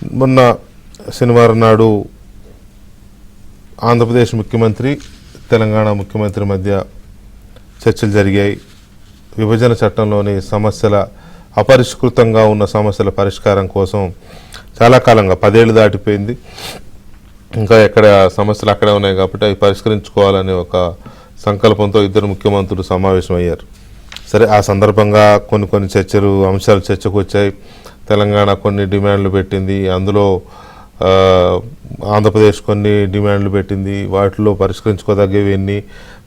మొన్న శనివారం నాడు ఆంధ్రప్రదేశ్ ముఖ్యమంత్రి తెలంగాణ ముఖ్యమంత్రి మధ్య చర్చలు జరిగాయి. విభజన చట్టంలోని సమస్యల అపరిష్కృతంగా ఉన్న సమస్యల పరిష్కారం కోసం చాలా కాలంగా 10 ఏళ్ళు దాటిపోయింది. ఇంకా ఎక్కడ సమస్యలు అక్కడే ఉన్నాయి కాబట్టి అవి పరిష్కరించుకోవాలనే ఒక సంకల్పంతో ఇద్దరు ముఖ్యమంత్రులు సమావేశమయ్యారు. సరే, ఆ సందర్భంగా కొన్ని అంశాలు చర్చకు వచ్చాయి. తెలంగాణ కొన్ని డిమాండ్లు పెట్టింది, అందులో ఆంధ్రప్రదేశ్ కొన్ని డిమాండ్లు పెట్టింది. వాటిలో పరిష్కరించుకోదగ్గవి ఎన్ని,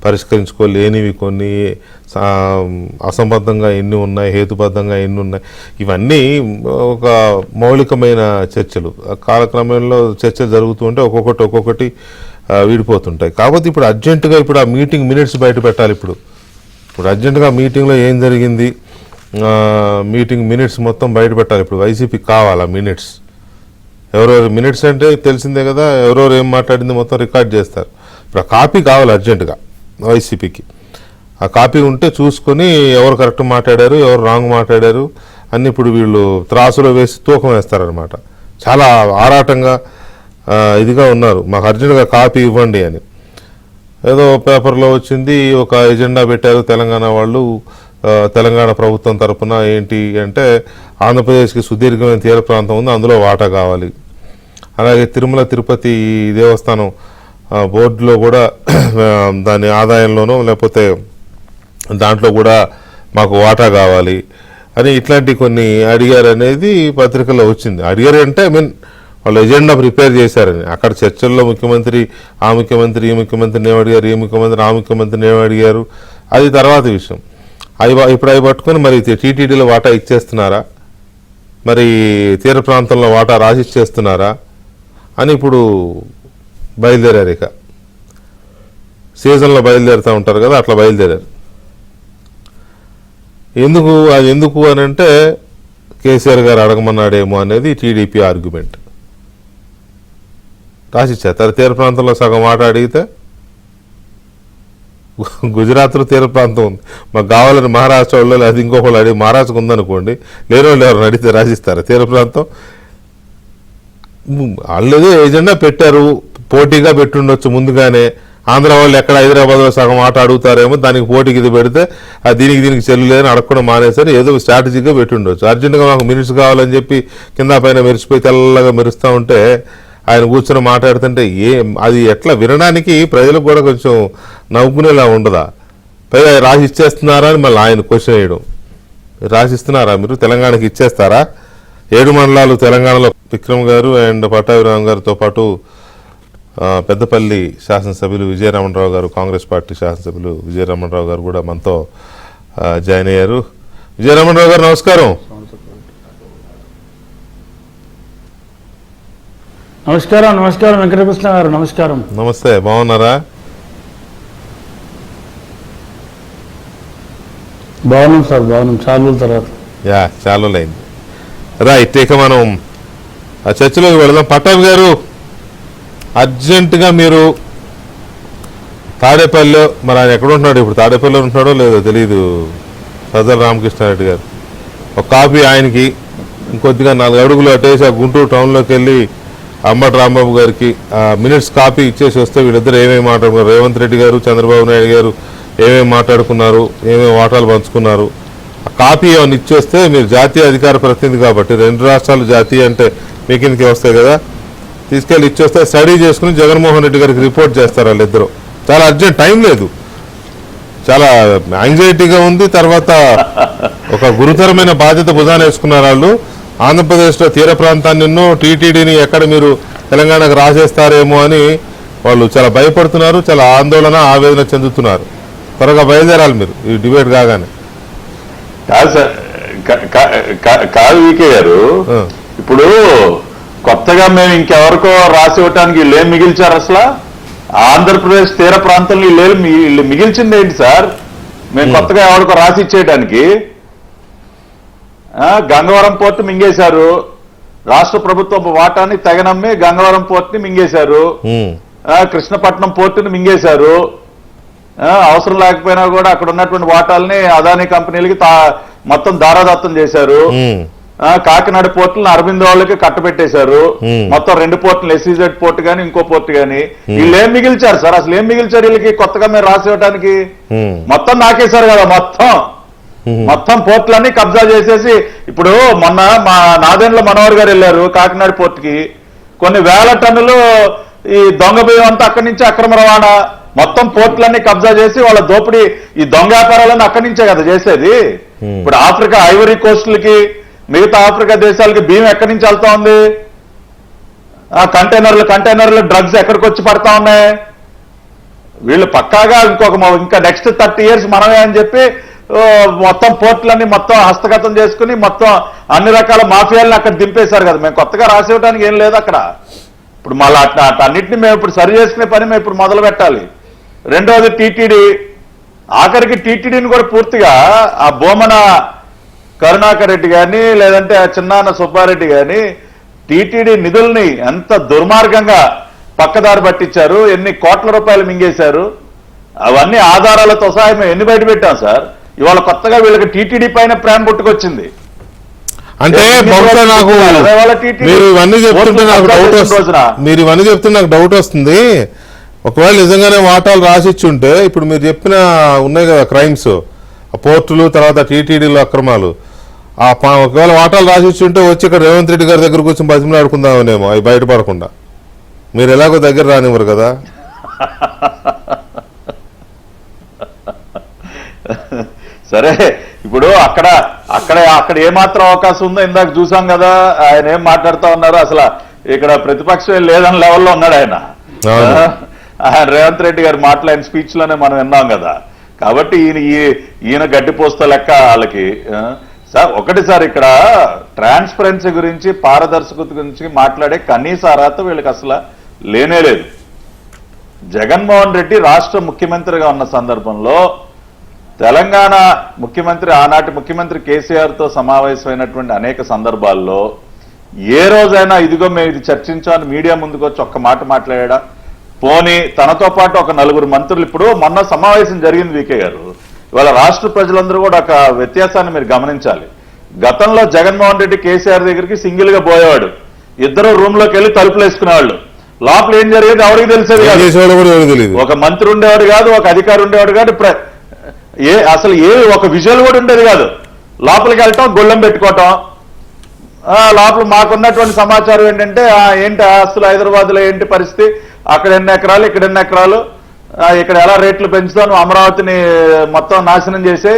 పరిష్కరించుకోలేనివి కొన్ని, అసంబద్ధంగా ఎన్ని ఉన్నాయి, హేతుబద్ధంగా ఎన్ని ఉన్నాయి, ఇవన్నీ ఒక మౌలికమైన చర్చలు. కాలక్రమంలో చర్చలు జరుగుతూ ఉంటే ఒక్కొక్కటి విడిపోతుంటాయి. కాకపోతే ఇప్పుడు అర్జెంటుగా ఆ మీటింగ్ మినిట్స్ బయట పెట్టాలి. ఇప్పుడు అర్జెంటుగా మీటింగ్లో ఏం జరిగింది, మీటింగ్ మినిట్స్ మొత్తం బయట పెట్టాలి. ఇప్పుడు వైసీపీకి కావాలా మినిట్స్? ఎవరెవరు మినిట్స్ అంటే తెలిసిందే కదా, ఎవరెవరు ఏం మాట్లాడింది మొత్తం రికార్డ్ చేస్తారు. ఇప్పుడు ఆ కాపీ కావాలి అర్జెంటుగా వైసీపీకి. ఆ కాపీ ఉంటే చూసుకొని ఎవరు కరెక్ట్ మాట్లాడారు, ఎవరు రాంగ్ మాట్లాడారు అన్ని ఇప్పుడు వీళ్ళు త్రాసులో వేసి తూకం వేస్తారనమాట. చాలా ఆరాటంగా ఇదిగా ఉన్నారు, మాకు అర్జెంటుగా కాపీ ఇవ్వండి అని. ఏదో పేపర్లో వచ్చింది, ఒక ఎజెండా పెట్టారు తెలంగాణ వాళ్ళు. తెలంగాణ ప్రభుత్వం తరఫున ఏంటి అంటే ఆంధ్రప్రదేశ్కి సుదీర్ఘమైన తీర ప్రాంతం ఉంది, అందులో వాటా కావాలి. అలాగే తిరుమల తిరుపతి దేవస్థానం బోర్డులో కూడా దాని ఆదాయంలోనూ లేకపోతే దాంట్లో కూడా మాకు వాటా కావాలి అని ఇట్లాంటి కొన్ని అడిగారు అనేది పత్రికల్లో వచ్చింది. అడిగారు అంటే వాళ్ళు ఎజెండా ప్రిపేర్ చేశారని. అక్కడ చర్చల్లో ముఖ్యమంత్రి ఆ ముఖ్యమంత్రి ఈ ముఖ్యమంత్రిని ఏమడిగారు, ఈ ముఖ్యమంత్రి ఆ ముఖ్యమంత్రిని ఏమడిగారు, అది తర్వాత విషయం. ఇప్పుడు అవి పట్టుకొని మరి టీటీడీలో వాటా ఇచ్చేస్తున్నారా, మరి తీర ప్రాంతంలో వాటా రాసిచ్చేస్తున్నారా అని ఇప్పుడు బయలుదేరారు. ఇక సీజన్లో బయలుదేరుతూ ఉంటారు కదా, అట్లా బయలుదేరారు. ఎందుకు అని అంటే కేసీఆర్ గారు అడగమన్నాడేమో అనేది టీడీపీ ఆర్గ్యుమెంట్. రాసిచ్చారు. తీర ప్రాంతంలో సగం వాటా అడిగితే గుజరాత్లో తీర ప్రాంతం ఉంది, మాకు కావాలని మహారాష్ట్ర వాళ్ళు అది ఇంకొకళ్ళు అడిగి మహారాష్ట్రకు ఉందనుకోండి, లేని వాళ్ళు ఎవరు అడిగితే రాసిస్తారా తీర ప్రాంతం? వాళ్ళు ఏజెండా పెట్టారు, పోటీగా పెట్టుండొచ్చు ముందుగానే. ఆంధ్ర వాళ్ళు ఎక్కడ హైదరాబాద్లో సగం ఆట అడుగుతారేమో, దానికి పోటీకి ఇది పెడితే దీనికి చెల్లులేదని అడగకుండా మానేసరి ఏదో స్ట్రాటజీగా పెట్టుండొచ్చు. అర్జెంటుగా మాకు మినిట్స్ కావాలని చెప్పి కింద పైన మెరిసిపోయి తెల్లగా మెరుస్తూ ఉంటే ఆయన కూర్చొని మాట్లాడుతుంటే అది ఎట్లా వినడానికి ప్రజలకు కూడా కొంచెం నవ్వుకునేలా ఉండదా? పైగా రాసి ఇచ్చేస్తున్నారా అని మళ్ళీ ఆయన క్వశ్చన్ వేయడం. రాసిస్తున్నారా మీరు, తెలంగాణకి ఇచ్చేస్తారా? 7 మండలాలు తెలంగాణలో విక్రమ్ గారు అండ్ పట్టాభిరామ్ గారితో పాటు పెద్దపల్లి శాసనసభ్యులు విజయరమణరావు గారు, కాంగ్రెస్ పార్టీ శాసనసభ్యులు విజయరమణరావు గారు కూడా మనతో జాయిన్ అయ్యారు. విజయరమణరావు గారు నమస్కారం. నమస్కారం వెంకటకృష్ణ గారు, నమస్కారం. నమస్తే, బాగున్నారా? బాగున్నాం సార్, బాగున్నాం. చాలా రోజుల తర్వాత. చాలా రోజులైంది. రైట్, ఇక మనం ఆ చర్చలోకి వెళదాం. పట్టాభి గారు, అర్జెంటుగా మీరు తాడేపల్లిలో, మరి ఆయన ఎక్కడ ఉంటున్నాడు ఇప్పుడు, తాడేపల్లిలో ఉంటున్నాడో లేదో తెలియదు, సజ్జల రామకృష్ణారెడ్డి గారు, ఒక కాపీ ఆయనకి, ఇంకొద్దిగా 4 అడుగులు అటేసి ఆ గుంటూరు టౌన్లోకి వెళ్ళి అంబటి రాంబాబు గారికి మినిట్స్ కాపీ ఇచ్చేసి వస్తే వీళ్ళిద్దరు ఏమేమి మాట్లాడుకున్నారు, రేవంత్ రెడ్డి గారు చంద్రబాబు నాయుడు గారు ఏమేమి మాట్లాడుకున్నారు, ఏమేమి వాటాలు పంచుకున్నారు, ఆ కాపీ ఏమైనా ఇచ్చేస్తే మీరు జాతీయ అధికార ప్రతినిధి కాబట్టి 2 రాష్ట్రాలు జాతీయ అంటే మీ కిందకి వస్తాయి కదా, తీసుకెళ్ళి ఇచ్చేస్తే స్టడీ చేసుకుని జగన్మోహన్ రెడ్డి గారికి రిపోర్ట్ చేస్తారు వాళ్ళిద్దరు. చాలా అర్జెంట్, టైం లేదు, చాలా యాంగ్జైటీగా ఉంది. తర్వాత ఒక గురుతరమైన బాధ్యత భుజాన వేసుకున్నారు వాళ్ళు. ఆంధ్రప్రదేశ్లో తీర ప్రాంతాన్ని టీటీడీని ఎక్కడ మీరు తెలంగాణకు రాసేస్తారేమో అని వాళ్ళు చాలా భయపడుతున్నారు, చాలా ఆందోళన ఆవేదన చెందుతున్నారు. త్వరగా బయలుదేరాలి మీరు ఈ డిబేట్ కాగానే. కాదు వీకే గారు, ఇప్పుడు కొత్తగా మేము ఇంకెవరికో రాసి ఇవ్వటానికి వీళ్ళు ఏం మిగిల్చారు? అసలు ఆంధ్రప్రదేశ్ తీర ప్రాంతంలో వీళ్ళు మిగిల్చింది ఏంటి సార్? మేము కొత్తగా ఎవరికో రాసి ఇచ్చేయడానికి. గంగవరం పోర్టు మింగేశారు, రాష్ట్ర ప్రభుత్వ వాటాన్ని తెగనమ్మి గంగవరం పోర్టుని మింగేశారు, కృష్ణపట్నం పోర్టుని మింగేశారు. అవసరం లేకపోయినా కూడా అక్కడ ఉన్నటువంటి వాటాలని అదానీ కంపెనీలకి మొత్తం దారాదత్తం చేశారు. కాకినాడ పోర్టులను అరవింద్ వాళ్ళకి కట్టబెట్టేశారు. మొత్తం 2 పోర్టులు, ఎస్ఈజెడ్ పోర్ట్ గానీ ఇంకో పోర్ట్ గానీ. వీళ్ళు ఏం మిగిల్చారు సార్? అసలు ఏం మిగిల్చారు వీళ్ళకి కొత్తగా మీరు రాసి ఇవ్వడానికి? మొత్తం నాకేశారు కదా, మొత్తం పోర్టులన్నీ కబ్జా చేసేసి. ఇప్పుడు మొన్న మా నాదెండ్ల మనోహర్ గారు వెళ్ళారు కాకినాడ పోర్టుకి. కొన్ని వేల టన్నులు ఈ దొంగ బియ్యం అంతా అక్కడి నుంచి అక్రమ రవాణా, మొత్తం పోర్టులన్నీ కబ్జా చేసి వాళ్ళ దోపిడీ, ఈ దొంగ వ్యాపారాలన్నీ అక్కడి నుంచే కదా చేసేది. ఇప్పుడు ఆఫ్రికా ఐవరీ కోస్టులకి, మిగతా ఆఫ్రికా దేశాలకి బియ్యం ఎక్కడి నుంచి వెళ్తా ఉంది? కంటైనర్లు డ్రగ్స్ ఎక్కడికి వచ్చి పడతా ఉన్నాయి? వీళ్ళు పక్కాగా ఇంకా నెక్స్ట్ 30 years మనమే అని చెప్పి మొత్తం పోర్టులన్నీ మొత్తం హస్తగతం చేసుకుని మొత్తం అన్ని రకాల మాఫియాలను అక్కడ దింపేశారు కదా. మేము కొత్తగా రాసివ్వడానికి ఏం లేదు అక్కడ. ఇప్పుడు మళ్ళీ అన్నింటినీ మేము ఇప్పుడు సరి చేసుకునే పని మేము ఇప్పుడు మొదలు పెట్టాలి. రెండవది టీటీడీ. ఆఖరికి టీటీడీని కూడా పూర్తిగా ఆ బోమన కరుణాకర్ రెడ్డి కానీ లేదంటే ఆ చిన్నాన్న సుబ్బారెడ్డి కానీ టీటీడీ నిధుల్ని ఎంత దుర్మార్గంగా పక్కదారి పట్టించారు, ఎన్ని కోట్ల రూపాయలు మింగేశారు, అవన్నీ ఆధారాలతో సహా మేము ఎన్ని బయట పెట్టాం సార్. ఇవాళ కొత్తగా వీళ్ళకి టీటీడీ పైన ప్రేమ పుట్టుకొచ్చింది. అంటే బహుశా నాకు మీరు ఇవన్నీ చెప్తుంటే నాకు డౌట్ వస్తుంది. ఒకవేళ నిజంగానే వాటాలు రాసిచ్చుంటే ఇప్పుడు మీరు చెప్పిన ఉన్నాయి కదా క్రైమ్స్, పోర్టులు, తర్వాత టీటీడీలు అక్రమాలు, ఒకవేళ వాటాలు రాసిచ్చుంటే వచ్చి ఇక్కడ రేవంత్ రెడ్డి గారి దగ్గరకు వచ్చి బతిమలాడుకుందామనేమో అవి బయటపడకుండా. మీరు ఎలాగో దగ్గర రానివ్వరు కదా. సరే, ఇప్పుడు అక్కడ ఏమాత్రం అవకాశం ఉందో ఇందాక చూసాం కదా. ఆయన ఏం మాట్లాడుతూ ఉన్నారు, అసలు ఇక్కడ ప్రతిపక్షం లేదని లెవెల్లో ఉన్నాడు ఆయన. రేవంత్ రెడ్డి గారు మాట్లాడిన స్పీచ్ లోనే మనం విన్నాం కదా. కాబట్టి ఈయన గడ్డిపోస్తా లెక్క వాళ్ళకి. సార్ ఒకటి సార్, ఇక్కడ ట్రాన్స్పరెన్సీ గురించి, పారదర్శకత గురించి మాట్లాడే కనీస అర్హత వీళ్ళకి అసలు లేనే లేదు. జగన్మోహన్ రెడ్డి రాష్ట్ర ముఖ్యమంత్రిగా ఉన్న సందర్భంలో తెలంగాణ ముఖ్యమంత్రి, ఆనాటి ముఖ్యమంత్రి కేసీఆర్తో సమావేశమైనటువంటి అనేక సందర్భాల్లో ఏ రోజైనా ఇదిగో మేము ఇది చర్చించామని మీడియా ముందుకు వచ్చి ఒక్క మాట మాట్లాడా? పోనీ తనతో పాటు ఒక 4 మంత్రులు. ఇప్పుడు మొన్న సమావేశం జరిగింది వీకే గారు. ఇవాళ రాష్ట్ర ప్రజలందరూ కూడా ఒక వ్యత్యాసాన్ని మీరు గమనించాలి. గతంలో జగన్మోహన్ రెడ్డి కేసీఆర్ దగ్గరికి సింగిల్ గా పోయేవాడు, ఇద్దరు రూమ్ లోకి వెళ్ళి తలుపులు వేసుకునేవాళ్ళు. లోపల ఏం జరిగేది ఎవరికి తెలిసేది కాదు. ఒక మంత్రి ఉండేవాడు కాదు, ఒక అధికారి ఉండేవాడు కాదు, అసలు ఒక విజువల్ కూడా ఉండేది కాదు. లోపలికి వెళ్ళటం, గొళ్ళెం పెట్టుకోవటం. లోపల మాకున్నటువంటి సమాచారం ఏంటంటే, ఏంటి అసలు హైదరాబాద్ లో ఏంటి పరిస్థితి, అక్కడ ఎన్ని ఎకరాలు, ఇక్కడ ఎన్ని ఎకరాలు, ఇక్కడ ఎలా రేట్లు పెంచుతావు, నువ్వు అమరావతిని మొత్తం నాశనం చేసే,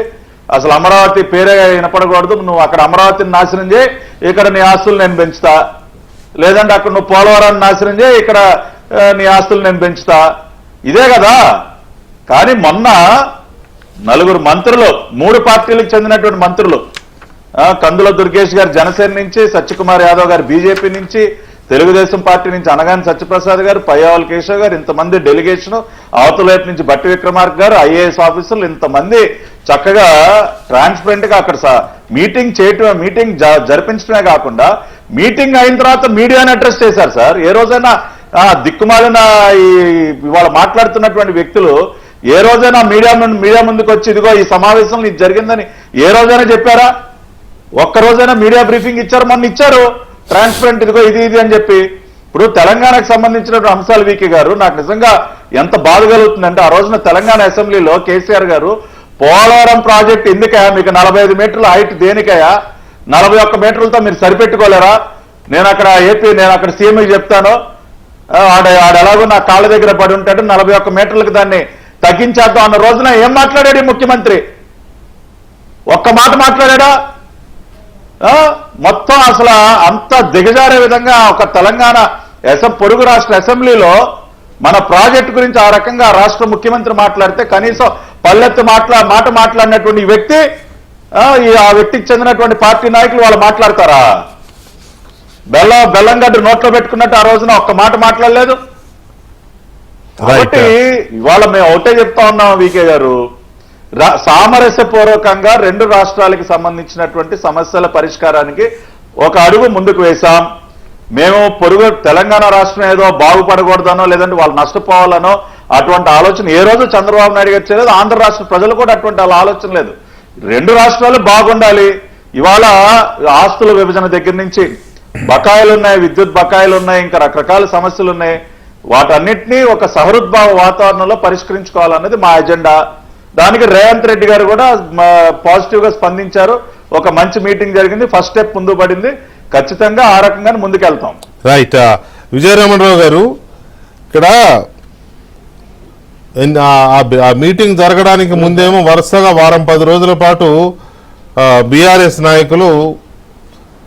అసలు అమరావతి పేరే వినపడకూడదు, నువ్వు అక్కడ అమరావతిని నాశనం చేయి, ఇక్కడ నీ ఆస్తులు నేను పెంచుతా, లేదంటే అక్కడ నువ్వు పోలవరాన్ని నాశనం చేయి, ఇక్కడ నీ ఆస్తులు నేను పెంచుతా. ఇదే కదా. కానీ మొన్న 4 మంత్రులు, 3 పార్టీలకు చెందినటువంటి మంత్రులు, కందుల దుర్గేష్ గారు జనసేన నుంచి, సత్యకుమార్ యాదవ్ గారు బీజేపీ నుంచి, తెలుగుదేశం పార్టీ నుంచి అనగాని సత్యప్రసాద్ గారు, పయ్యావల్ కేశవ్ గారు, ఇంతమంది డెలిగేషన్, అవతల వైపు నుంచి బట్టి విక్రమార్క గారు, ఐఏఎస్ ఆఫీసర్లు, ఇంతమంది చక్కగా ట్రాన్స్పరెంట్ గా అక్కడ మీటింగ్ చేయటం, మీటింగ్ జరిపించడమే కాకుండా మీటింగ్ అయిన తర్వాత మీడియాని అడ్రస్ చేశారు సార్. ఏ రోజైనా దిక్కుమాలిన ఇవాళ మాట్లాడుతున్నటువంటి వ్యక్తులు ఏ రోజైనా మీడియా ముందుకు వచ్చి ఇదిగో ఈ సమావేశంలో ఇది జరిగిందని ఏ రోజైనా చెప్పారా? ఒక్క రోజైనా మీడియా బ్రీఫింగ్ ఇచ్చారు? మొన్న ఇచ్చారు, ట్రాన్స్పరెంట్, ఇదిగో ఇది అని చెప్పి. ఇప్పుడు తెలంగాణకు సంబంధించినటువంటి అంశాలు వీకే గారు, నాకు నిజంగా ఎంత బాధ కలుగుతుందంటే, ఆ రోజున తెలంగాణ అసెంబ్లీలో కేసీఆర్ గారు పోలవరం ప్రాజెక్ట్ ఎందుకయా, మీకు 45 మీటర్ల హైట్ దేనికయా, 41 మీటర్లతో మీరు సరిపెట్టుకోలేరా, నేను అక్కడ సీఎంకి చెప్తాను, ఆడ ఎలాగో నా కాళ్ళ దగ్గర పడి ఉంటాడు, 41 మీటర్లకు దాన్ని తగ్గించేద్దాం అన్న రోజున ఏం మాట్లాడాడు ఈ ముఖ్యమంత్రి? ఒక్క మాట మాట్లాడా? మొత్తం అసలు అంత దిగజారే విధంగా ఒక తెలంగాణ పొరుగు రాష్ట్ర అసెంబ్లీలో మన ప్రాజెక్టు గురించి ఆ రకంగా రాష్ట్ర ముఖ్యమంత్రి మాట్లాడితే కనీసం పల్లెత్తు మాట మాట్లాడినటువంటి వ్యక్తి, ఆ వ్యక్తికి చెందినటువంటి పార్టీ నాయకులు వాళ్ళు మాట్లాడతారా? బెల్లంగడ్డ నోట్లో పెట్టుకున్నట్టు ఆ రోజున ఒక్క మాట మాట్లాడలేదు. కాబట్టి ఇవాళ మేము ఒకటే చెప్తా ఉన్నాం వీకే గారు, సామరస్యపూర్వకంగా 2 రాష్ట్రాలకు సంబంధించినటువంటి సమస్యల పరిష్కారానికి ఒక అడుగు ముందుకు వేశాం. మేము పొరుగు తెలంగాణ రాష్ట్రం ఏదో బాగుపడకూడదనో లేదంటే వాళ్ళు నష్టపోవాలనో అటువంటి ఆలోచన ఏ రోజు చంద్రబాబు నాయుడు గారు చేయలేదు. ఆంధ్ర రాష్ట్ర ప్రజలు కూడా అటువంటి ఆలోచన లేదు. 2 రాష్ట్రాలు బాగుండాలి, ఇవాళ ఆస్తుల విభజన దగ్గర నుంచి బకాయిలు ఉన్నాయి, విద్యుత్ బకాయిలు ఉన్నాయి, ఇంకా రకరకాల సమస్యలు ఉన్నాయి. వాటన్నిటినీ ఒక సహృద్భావ వాతావరణంలో పరిష్కరించుకోవాలన్నది మా ఎజెండా. దానికి రేవంత్ రెడ్డి గారు కూడా పాజిటివ్ గా స్పందించారు. ఒక మంచి మీటింగ్ జరిగింది, ఫస్ట్ స్టెప్ ముందు పడింది. ఖచ్చితంగా ఆ రకంగానే ముందుకెళ్తాం. రైట్. విజయరామరావు గారు, ఇక్కడ ఆ మీటింగ్ జరగడానికి ముందేమో వరుసగా వారం 10 రోజుల పాటు బీఆర్ఎస్ నాయకులు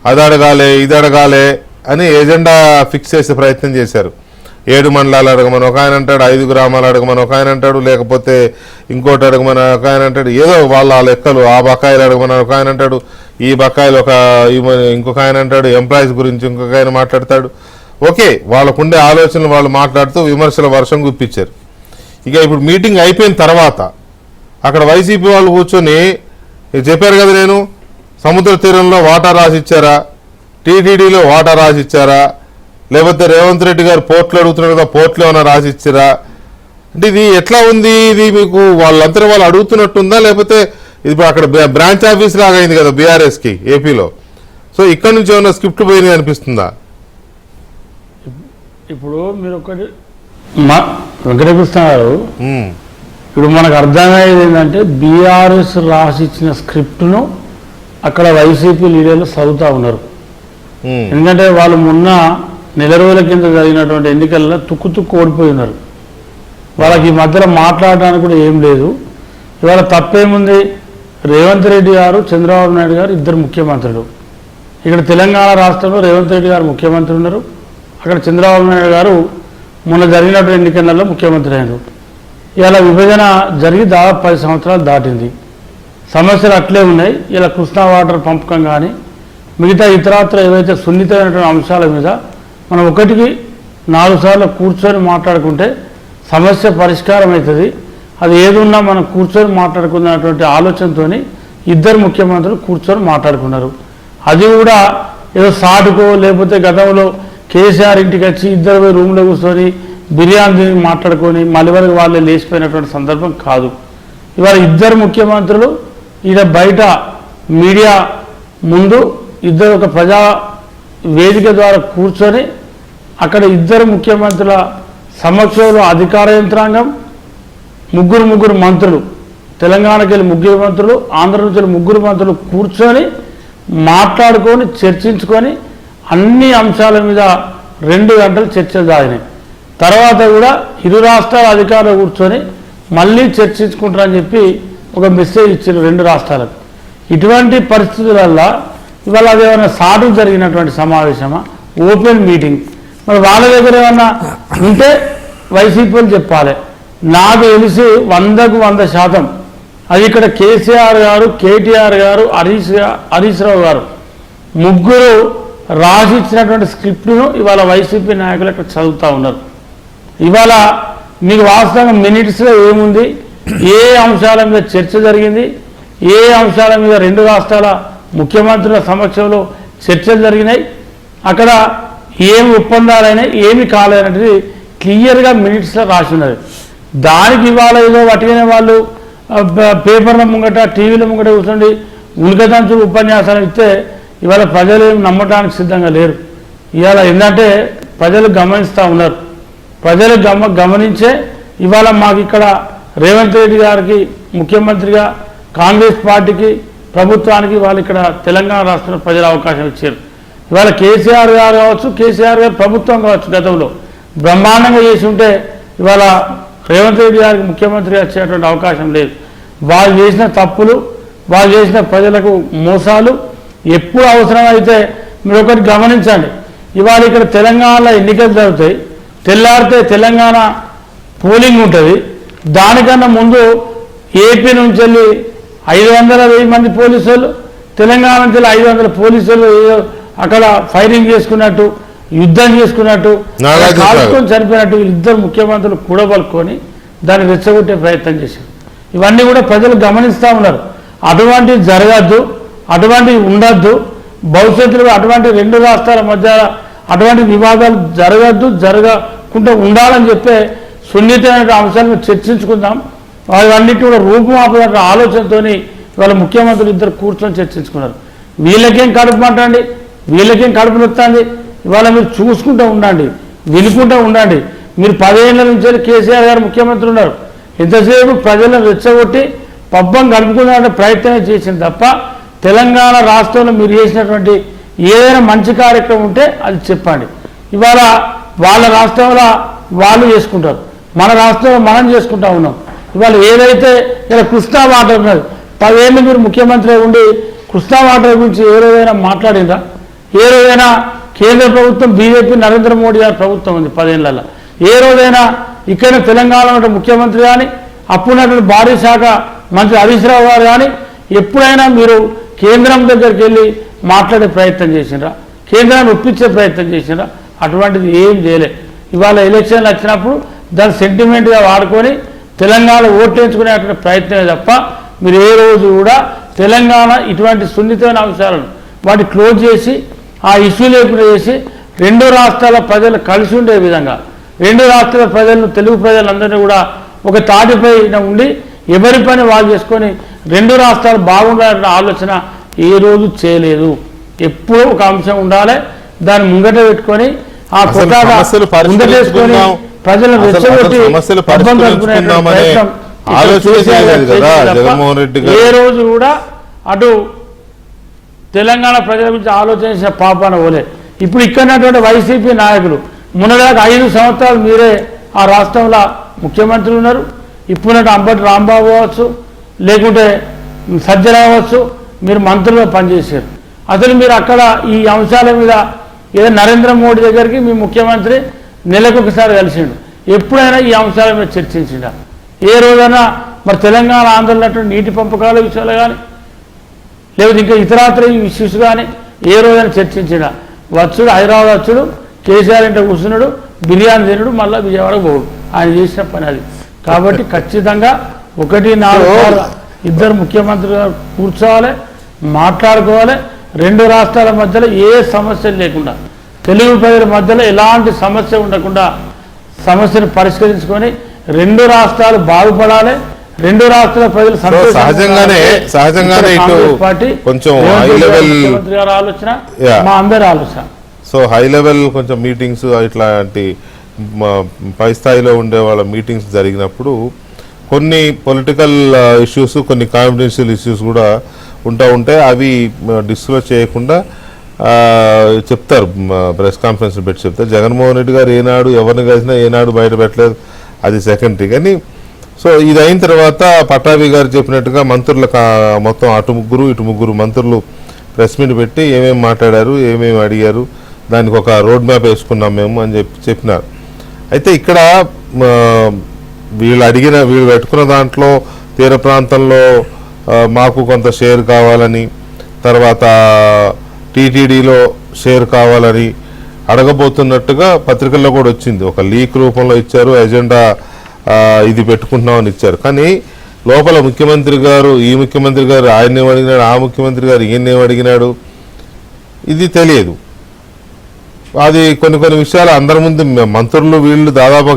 అది అడగాలి ఇది అడగాలి అని ఎజెండా ఫిక్స్ చేసే ప్రయత్నం చేశారు. 7 మండలాలు అడగమని ఒక ఆయన అంటాడు, 5 గ్రామాలు అడగమని ఒక ఆయన అంటాడు, లేకపోతే ఇంకోటి అడగమని ఒక ఆయన అంటాడు. ఏదో వాళ్ళ లెక్కలు, ఆ బకాయిలు అడగమని ఒక ఆయన అంటాడు, ఈ బకాయిలు ఇంకొక ఆయన అంటాడు, ఎంప్లాయీస్ గురించి ఇంకొక ఆయన మాట్లాడతాడు. ఓకే, వాళ్ళకుండే ఆలోచనలు వాళ్ళు మాట్లాడుతూ విమర్శల వర్షం గుప్పించారు. ఇక ఇప్పుడు మీటింగ్ అయిపోయిన తర్వాత అక్కడ వైసీపీ వాళ్ళు కూర్చొని చెప్పారు కదా, నేను సముద్ర తీరంలో వాటా రాసిచ్చారా, టీటీడీలో వాటా రాసిచ్చారా, లేకపోతే రేవంత్ రెడ్డి గారు పోర్ట్లు అడుగుతున్నారు కదా, పోర్ట్లు ఏమైనా రాసిచ్చారా అంటే ఇది ఎట్లా ఉంది? ఇది మీకు వాళ్ళంతా వాళ్ళు అడుగుతున్నట్టుందా, లేకపోతే ఇది అక్కడ బ్రాంచ్ ఆఫీస్ లాగా అయింది కదా బీఆర్ఎస్కి ఏపీలో? సో ఇక్కడ నుంచి ఏమైనా స్క్రిప్ట్ పోయింది అనిపిస్తుందా? ఇప్పుడు మీరు ఒకటి వెంకటకృష్ణ గారు, ఇప్పుడు మనకు అర్థమయ్యేది ఏంటంటే బీఆర్ఎస్ రాసిచ్చిన స్క్రిప్ట్ను అక్కడ వైసీపీ లీడర్లు చదువుతూ ఉన్నారు. ఎందుకంటే వాళ్ళు మొన్న నెల రోజుల కింద జరిగినటువంటి ఎన్నికల్లో తుక్కు ఓడిపోయి ఉన్నారు. వాళ్ళకి ఈ మధ్యలో మాట్లాడడానికి కూడా ఏం లేదు. ఇవాళ తప్పేముంది? రేవంత్ రెడ్డి గారు, చంద్రబాబు నాయుడు గారు ఇద్దరు ముఖ్యమంత్రులు. ఇక్కడ తెలంగాణ రాష్ట్రంలో రేవంత్ రెడ్డి గారు ముఖ్యమంత్రి ఉన్నారు, అక్కడ చంద్రబాబు నాయుడు గారు మొన్న జరిగినటువంటి ఎన్నికలలో ముఖ్యమంత్రి అయినారు. ఇలా విభజన జరిగి దాదాపు 10 సంవత్సరాలు దాటింది. సమస్యలు అట్లే ఉన్నాయి. ఇలా కృష్ణా వాటర్ పంపకం కానీ మిగతా ఇతరాత్ర ఏవైతే సున్నితమైనటువంటి అంశాల మీద మనం 1కి 4 సార్లు కూర్చొని మాట్లాడుకుంటే సమస్య పరిష్కారం అవుతుంది. అది ఏదున్నా మనం కూర్చొని మాట్లాడుకున్నటువంటి ఆలోచనతో ఇద్దరు ముఖ్యమంత్రులు కూర్చొని మాట్లాడుకున్నారు. అది కూడా ఏదో సాటుకో, లేకపోతే గతంలో కేసీఆర్ ఇంటికి వచ్చి ఇద్దరు రూమ్లో కూర్చొని బిర్యానీ మాట్లాడుకొని మళ్ళీ వరకు వాళ్ళే లేచిపోయినటువంటి సందర్భం కాదు. ఇవాళ ఇద్దరు ముఖ్యమంత్రులు ఈడ బయట మీడియా ముందు ఇద్దరు ఒక ప్రజా వేదిక ద్వారా కూర్చొని అక్కడ ఇద్దరు ముఖ్యమంత్రుల సమక్షంలో అధికార యంత్రాంగం, ముగ్గురు మంత్రులు, తెలంగాణకి వెళ్ళి 3 మంత్రులు, ఆంధ్ర నుంచి 3 మంత్రులు కూర్చొని మాట్లాడుకొని చర్చించుకొని అన్ని అంశాల మీద 2 గంటలు చర్చలు సాగినాయి. తర్వాత కూడా ఇరు రాష్ట్రాల అధికారులు కూర్చొని మళ్ళీ చర్చించుకుంటారని చెప్పి ఒక మెసేజ్ ఇచ్చారు 2 రాష్ట్రాలకు. ఇటువంటి పరిస్థితులల్లో ఇవాళ అది ఏమైనా సాటు జరిగినటువంటి సమావేశమా, ఓపెన్ మీటింగ్? మరి వాళ్ళ దగ్గర ఏమన్నా ఉంటే వైసీపీలు చెప్పాలి. నాకు తెలిసి 100కు 100% అది ఇక్కడ కేసీఆర్ గారు, కేటీఆర్ గారు, హరీష్ రావు గారు 3 రాసిచ్చినటువంటి స్క్రిప్ట్ను ఇవాళ వైసీపీ నాయకులు ఇక్కడ చదువుతూ ఉన్నారు. ఇవాళ మీకు వాస్తవంగా మినిట్స్లో ఏముంది, ఏ అంశాల మీద చర్చ జరిగింది, ఏ అంశాల మీద 2 రాష్ట్రాల ముఖ్యమంత్రుల సమక్షంలో చర్చలు జరిగినాయి, అక్కడ ఏమి ఒప్పందాలైనాయి, ఏమి కాలేనది క్లియర్గా మినిట్స్లో రాసి ఉన్నది. దానికి ఇవాళ ఏదో వాటిగానే వాళ్ళు పేపర్ల ముంగట, టీవీల ముంగట కూర్చోండి ఉనికదంచు ఉపన్యాసాలు ఇస్తే ఇవాళ ప్రజలు ఏమి నమ్మడానికి సిద్ధంగా లేరు. ఇవాళ ఏంటంటే ప్రజలు గమనిస్తూ ఉన్నారు. ప్రజలు గమనించే ఇవాళ మాకు ఇక్కడ రేవంత్ రెడ్డి గారికి ముఖ్యమంత్రిగా, కాంగ్రెస్ పార్టీకి, ప్రభుత్వానికి వాళ్ళు ఇక్కడ తెలంగాణ రాష్ట్రంలో ప్రజలు అవకాశం ఇచ్చారు. ఇవాళ కేసీఆర్ గారు కావచ్చు, కేసీఆర్ గారు ప్రభుత్వం కావచ్చు, గతంలో బ్రహ్మాండంగా చేసి ఉంటే ఇవాళ రేవంత్ రెడ్డి గారికి ముఖ్యమంత్రిగా వచ్చేటువంటి అవకాశం లేదు. వాళ్ళు చేసిన తప్పులు, వాళ్ళు చేసిన ప్రజలకు మోసాలు ఎప్పుడు అవసరమైతే మీరు ఒకటి గమనించండి. ఇవాళ ఇక్కడ తెలంగాణలో ఎన్నికలు జరుగుతాయి, తెల్లారితే తెలంగాణ పోలింగ్ ఉంటుంది. దానికన్నా ముందు ఏపీ నుంచి వెళ్ళి 500,000 మంది పోలీసులు, తెలంగాణ నుంచి వెళ్ళి 500 పోలీసులు అక్కడ ఫైరింగ్ చేసుకున్నట్టు, యుద్ధం చేసుకున్నట్టు, కాల్చుకొని చనిపోయినట్టు ఇద్దరు ముఖ్యమంత్రులు కూడబలుకొని దాన్ని రెచ్చగొట్టే ప్రయత్నం చేశారు. ఇవన్నీ కూడా ప్రజలు గమనిస్తూ ఉన్నారు. అటువంటివి జరగద్దు, అటువంటివి ఉండద్దు, భవిష్యత్తులో అటువంటి 2 రాష్ట్రాల మధ్య అటువంటి వివాదాలు జరగకుండా ఉండాలని చెప్పే సున్నితమైన అంశాలను చర్చించుకుందాం. అవన్నిటి కూడా రూపుమాపే ఆలోచనతో వాళ్ళ ముఖ్యమంత్రులు ఇద్దరు కూర్చొని చర్చించుకున్నారు. వీళ్ళకేం కడుపు మాట్లాడండి, వీళ్ళకేం కడుపు నొత్తండి. ఇవాళ మీరు చూసుకుంటూ ఉండండి, వినుకుంటూ ఉండండి. మీరు 10 ఏళ్ల నుంచి కేసీఆర్ గారు ముఖ్యమంత్రి ఉన్నారు. ఎంతసేపు ప్రజలను రెచ్చగొట్టి పబ్బం గడుపుకునే ప్రయత్నం చేసింది తప్ప తెలంగాణ రాష్ట్రంలో మీరు చేసినటువంటి ఏదైనా మంచి కార్యక్రమం ఉంటే అది చెప్పండి. ఇవాళ వాళ్ళ రాష్ట్రంలో వాళ్ళు చేసుకుంటారు, మన రాష్ట్రంలో మనం చేసుకుంటా ఉన్నాం. ఇవాళ ఏదైతే ఇలా కృష్ణా వాటర్ ఉన్నది, 10 ఏళ్ళు మీరు ముఖ్యమంత్రి ఉండి కృష్ణా వాటర్ గురించి ఏ రోజైనా మాట్లాడిందా? ఏ రోజైనా కేంద్ర ప్రభుత్వం బీజేపీ నరేంద్ర మోడీ గారి ప్రభుత్వం ఉంది 10 ఏళ్లలో. ఏ రోజైనా ఇక్కడ తెలంగాణలో ముఖ్యమంత్రి కానీ అప్పుడున్నటువంటి భారీ శాఖ మంత్రి హరీష్ రావు గారు కానీ ఎప్పుడైనా మీరు కేంద్రం దగ్గరికి వెళ్ళి మాట్లాడే ప్రయత్నం చేసినరా? కేంద్రాన్ని ఒప్పించే ప్రయత్నం చేసినరా? అటువంటిది ఏం చేయలే. ఇవాళ ఎలక్షన్లు వచ్చినప్పుడు దాన్ని సెంటిమెంట్గా వాడుకొని తెలంగాణ ఓట్లేయించుకునేటువంటి ప్రయత్నమే తప్ప మీరు ఏ రోజు కూడా తెలంగాణ ఇటువంటి సున్నితమైన అంశాలను వాటి క్లోజ్ చేసి ఆ ఇష్యూ లేకుండా చేసి 2 రాష్ట్రాల ప్రజలు కలిసి ఉండే విధంగా 2 రాష్ట్రాల ప్రజలను, తెలుగు ప్రజలందరినీ కూడా ఒక తాటిపై ఉండి ఎవరి పని వాళ్ళు చేసుకొని 2 రాష్ట్రాలు బాగుండాలన్న ఆలోచన ఏ రోజు చేయలేదు. ఎప్పుడూ ఒక అంశం ఉండాలి, దాన్ని ముంగట పెట్టుకొని ఆ కొట్లాట ముంగటేసుకొని ప్రజలను రెచ్చగొట్టి ఏ రోజు కూడా అటు తెలంగాణ ప్రజల గురించి ఆలోచించిన పాపాన పోలే. ఇప్పుడు ఇక్కడటువంటి వైసీపీ నాయకులు మొన్నదాకా 5 సంవత్సరాలు మీరే ఆ రాష్ట్రంలో ముఖ్యమంత్రి ఉన్నారు. ఇప్పుడున్నట్టు అంబటి రాంబాబు అవ్వచ్చు, లేకుంటే సజ్జల అవ్వచ్చు, మీరు మంత్రులుగా పనిచేశారు. అసలు మీరు అక్కడ ఈ అంశాల మీద ఏదో నరేంద్ర మోడీ దగ్గరికి మీ ముఖ్యమంత్రి నెలకొకసారి కలిసిండు. ఎప్పుడైనా ఈ అంశాల మీద చర్చించిండా? ఏ రోజైనా మరి తెలంగాణ ఆందోళన నీటి పంపకాల విషయాలు కానీ లేకపోతే ఇంకా ఇతరాత్ర ఇష్యూస్ కానీ ఏ రోజైనా చర్చించిండా? వచ్చుడు హైదరాబాద్ వచ్చుడు, కేసీఆర్ ఇంట కూర్చున్నాడు, బిర్యానీ తినడు, మళ్ళీ విజయవాడకు పోడు. ఆయన చేసిన పని అది. కాబట్టి ఖచ్చితంగా 1-4 ఇద్దరు ముఖ్యమంత్రులు గారు కూర్చోవాలి, మాట్లాడుకోవాలి. 2 రాష్ట్రాల మధ్యలో ఏ సమస్యలు లేకుండా, తెలుగు ప్రజల మధ్యలో ఎలాంటి సమస్య ఉండకుండా సమస్యను పరిష్కరించుకొని 2 రాష్ట్రాలు బాగుపడాలి. 2 రాష్ట్రాల ప్రజలు సహజంగానే ఇటు కొంచెం హై లెవెల్ ఆలోచన, మా అందరి ఆలోచన. సో హై లెవెల్ కొంచెం మీటింగ్స్ ఇట్లాంటి పై స్థాయిలో ఉండే వాళ్ళ మీటింగ్స్ జరిగినప్పుడు కొన్ని పొలిటికల్ ఇష్యూస్, కొన్ని కాన్ఫిడెన్షియల్ ఇష్యూస్ కూడా ఉంటాయి. అవి డిస్క్లోజ్ చేయకుండా చెప్తారు, ప్రెస్ కాన్ఫరెన్స్ పెట్టి చెప్తారు. జగన్మోహన్ రెడ్డి గారు ఏనాడు ఎవరిని కలిసినా ఏనాడు బయట పెట్టలేదు, అది సెకండరీ. కానీ సో ఇది అయిన తర్వాత పట్టాభి గారు చెప్పినట్టుగా మంత్రులకు మొత్తం అటు 3 ఇటు 3 మంత్రులు ప్రెస్ మీట్ పెట్టి ఏమేమి మాట్లాడారు, ఏమేమి అడిగారు, దానికి ఒక రోడ్ మ్యాప్ వేసుకున్నాం మేము అని చెప్పినారు. అయితే ఇక్కడ వీళ్ళు పెట్టుకున్న దాంట్లో తీర ప్రాంతంలో మాకు కొంత షేర్ కావాలని, తర్వాత టీటీడీలో షేర్ కావాలని అడగబోతున్నట్టుగా పత్రికల్లో కూడా వచ్చింది. ఒక లీక్ రూపంలో ఇచ్చారు, ఎజెండా ఇది పెట్టుకుంటున్నామని ఇచ్చారు. కానీ లోపల ముఖ్యమంత్రి గారు, ఈ ముఖ్యమంత్రి గారు ఆయన ఏమడిగినాడు, ఆ ముఖ్యమంత్రి గారు ఈయన ఏమడిగినాడు, ఇది తెలియదు. అది కొన్ని విషయాలు అందరి ముందు మంత్రులు వీళ్ళు దాదాపు